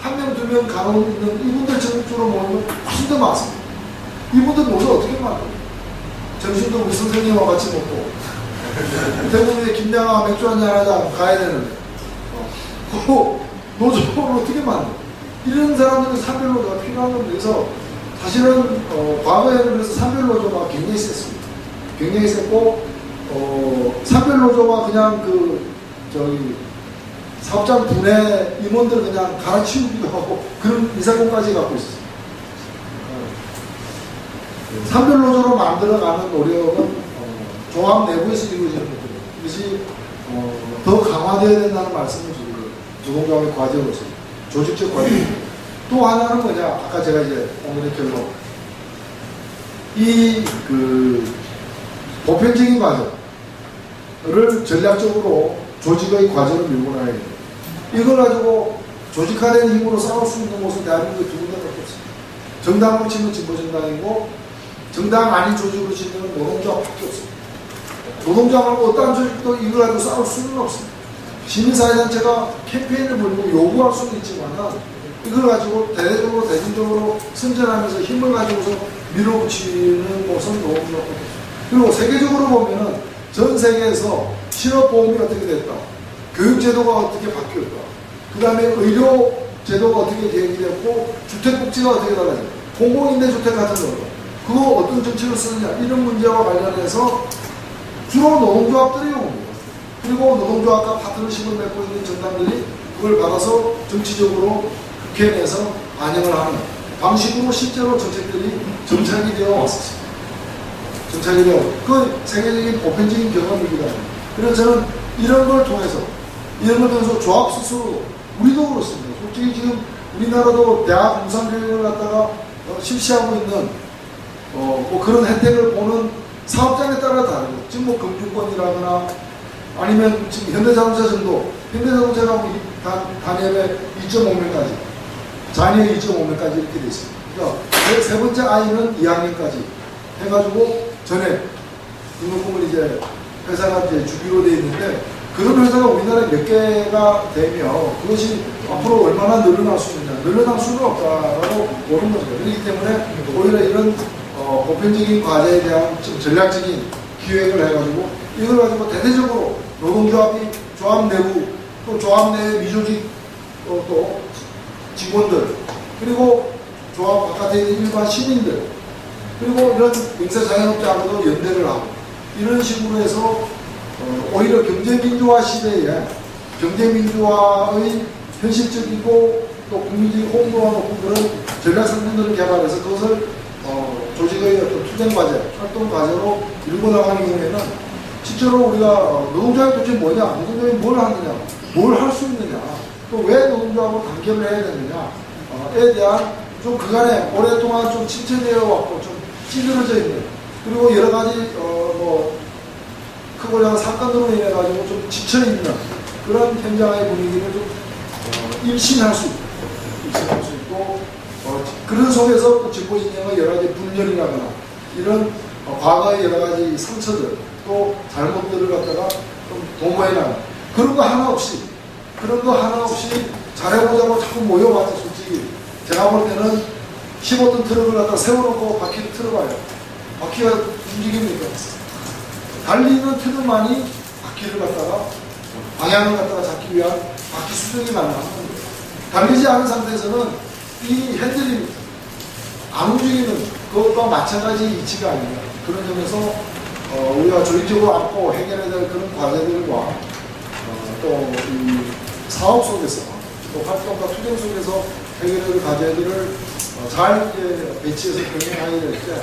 Speaker 1: 1명, 2명 간호원 있는 이분들 전국적으로 모이면 훨씬 더 많습니다. 이분들 노조 어떻게 만들어요? 점심도 우리 선생님과 같이 먹고 대부분의 김장아 맥주 한잔 하자 가야 되는데 그 노조를 어떻게 만들어요? 이런 사람들은 산별노조가 필요한 겁니다. 그래서 사실은 과거에는 그래서 산별노조가 굉장히 셌습니다. 굉장히 셌고 산별노조가 그냥 사업장 분해 임원들 그냥 갈아치우기도 하고 그런 이사고까지 갖고 있었어요. 산별노조로 만들어가는 노력은 조합 내부에서 이루어지는 것들이에요. 이것이 더 강화되어야 된다는 말씀을 드리고 노동조합의 과제로서 조직적 과제. 또 하나는 뭐냐? 아까 제가 이제 오늘의 결론. 보편적인 과제를 전략적으로 조직의 과제로 밀고 나가야 돼요. 이걸 가지고 조직화된 힘으로 싸울 수 있는 곳은 대한민국에 두 군데밖에 없습니다. 정당으로 치면 진보정당이고 정당 아닌 조직으로 치면 노동조합밖에 없습니다. 노동조합하고 어떠한 조직도 이걸 가지고 싸울 수는 없습니다. 시민사회단체가 캠페인을 벌이고 요구할 수는 있지만 이걸 가지고 대대적으로 대중적으로 선전하면서 힘을 가지고서 밀어붙이는 곳은 노동조합밖에 없습니다. 그리고 세계적으로 보면은 전 세계에서 실업보험이 어떻게 됐다. 교육제도가 어떻게 바뀌었다. 그 다음에 의료제도가 어떻게 계획되었고 주택복지가 어떻게 달라졌다. 공공임대주택 같은 거 그거 어떤 정책을 쓰느냐 이런 문제와 관련해서 주로 노동조합들이 옵니다. 그리고 노동조합과 파트너십을 맺고 있는 정당들이 그걸 받아서 정치적으로 국회 내에서 반영을 하는 방식으로 실제로 정책들이 정착이 되어 왔었습니다. 정착이 되어 그 세계적인 보편적인 경험이기도 합니다. 그래서 저는 이런 걸 통해서 조합 스스로 우리도 그렇습니다. 솔직히 지금 우리나라도 대학 공상교육을 갖다가 실시하고 있는 뭐 그런 혜택을 보는 사업장에 따라 다르고 지금 뭐 금융권이라거나 아니면 지금 현대자동차 정도 현대자동차가 단위에 2.5명까지 자녀의 2.5명까지 이렇게 돼 있습니다. 그러니까 세 번째 아이는 2학년까지 해가지고 전에 등록금을 이제 회사가 이제 주기로 돼 있는데 그런 회사가 우리나라에 몇 개가 되며 그것이 앞으로 얼마나 늘어날 수 있느냐 늘어날 수는 없다라고 보는 거죠. 그렇기 때문에 오히려 이런 보편적인 과제에 대한 좀 전략적인 기획을 해가지고 이걸 가지고 대대적으로 노동조합이 조합 내부 또 조합 내 미조직 또 직원들 그리고 조합 바깥에 있는 일반 시민들 그리고 이런 민사자영업자하고도 연대를 하고 이런 식으로 해서 오히려 경제민주화 시대에 경제민주화의 현실적이고 또 국민적인 홍보와 높은 그런 전략 상품들을 개발해서 그것을 조직의 어떤 투쟁 과제, 활동 과제로 밀고 나가는 경우에는 실제로 우리가 노동조합이 도대체 뭐냐, 노동조합이 뭘 하느냐, 뭘 할 수 있느냐, 또 왜 노동조합으로 단결을 해야 되느냐에 대한 좀 그간에 오랫동안 좀 침체되어 왔고 좀 찌그러져 있는 그리고 여러 가지 크고 작은 사건으로 인해 가지고 좀 지쳐 있는 그런 현장의 분위기를 좀 일신할 수 있고 그런 속에서 또 진보 진영의 여러 가지 분열이라거나 이런 과거의 여러 가지 상처들 또 잘못들을 갖다가 좀 도모해나가는 그런 거 하나 없이 잘해보자고 자꾸 모여와서 솔직히 제가 볼 때는 15톤 트럭을 갖다 세워놓고 바퀴를 틀어봐요. 바퀴가 움직입니까? 달리는 트럭만이 바퀴를 갖다가 방향을 갖다가 잡기 위한 바퀴 수정이 가능한 겁니다. 달리지 않은 상태에서는 이 핸들이 안 움직이는 그것과 마찬가지 이치가 아닙니다. 그런 점에서 우리가 조직적으로 안고 해결해야 될 그런 과제들과 또 이 사업 속에서 또 활동과 투쟁 속에서 해결해야 될 과제들을 잘 배치해서 병행하게 될 때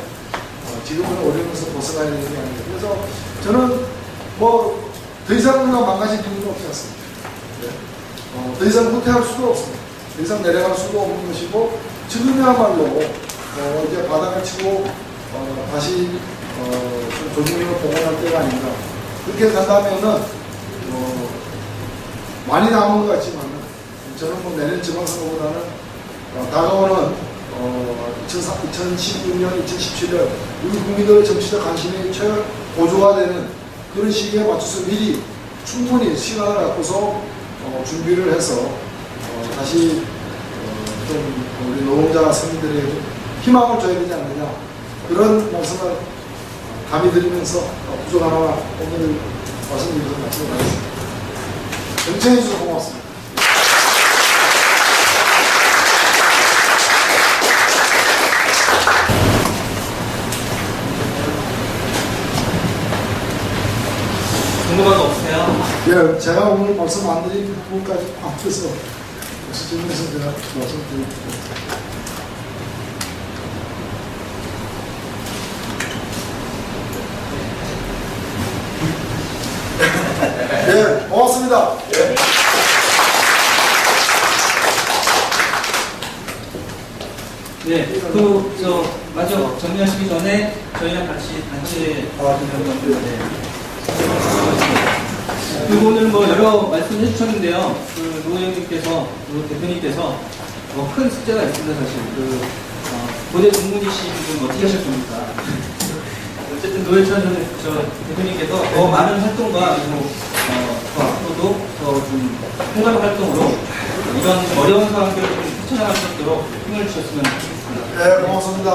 Speaker 1: 지금은 어려움에서 벗어나야 되는 게 아니에요. 그래서 저는 뭐 더 이상 우리가 망가질 이유는 없지 않습니다. 네. 더 이상 후퇴할 수도 없습니다. 더 이상 내려갈 수도 없는 것이고 지금이야말로 이제 바닥을 치고 다시 좀 조직력을 복원할 때가 아닌가. 그렇게 간다면은 많이 남은 것 같지만 저는 뭐 내년 지방선거보다는 다가오는 2016년, 2017년 우리 국민들의 정치적 관심이 최고조가 되는 그런 시기에 맞춰서 미리 충분히 시간을 갖고서 준비를 해서 다시 좀 우리 노동자 서민들에게 좀 희망을 줘야 되지 않느냐 그런 말씀을 감히 드리면서 부족 하나 오늘 말씀드려서 말씀을 드리겠습니다. 경청해 주셔서 고맙습니다.
Speaker 2: 궁금한 거 없으세요?
Speaker 1: 예, 제가 오늘 말씀 안 드린 부분까지 앞에서 질문해서 제가 말씀드릴게요. 네, 고맙습니다.
Speaker 2: 네, 맞아. 정리하시기 전에 저희랑 같이 단체 네. 그리고 오늘 뭐 여러 말씀을 해주셨는데요. 그 노 의원님께서, 노 대표님께서 큰 숙제가 있습니다, 사실. 고대 공무원이신 분 어떻게 하실 겁니까? 어쨌든 노회찬 대표님께서 더 많은 활동과 그리고 더 앞으로도 더 좀 통합 활동으로 이런 어려운 상황들을 좀 헤쳐나갈 수 있도록 힘을 주셨으면 좋겠습니다.
Speaker 1: 네, 고맙습니다.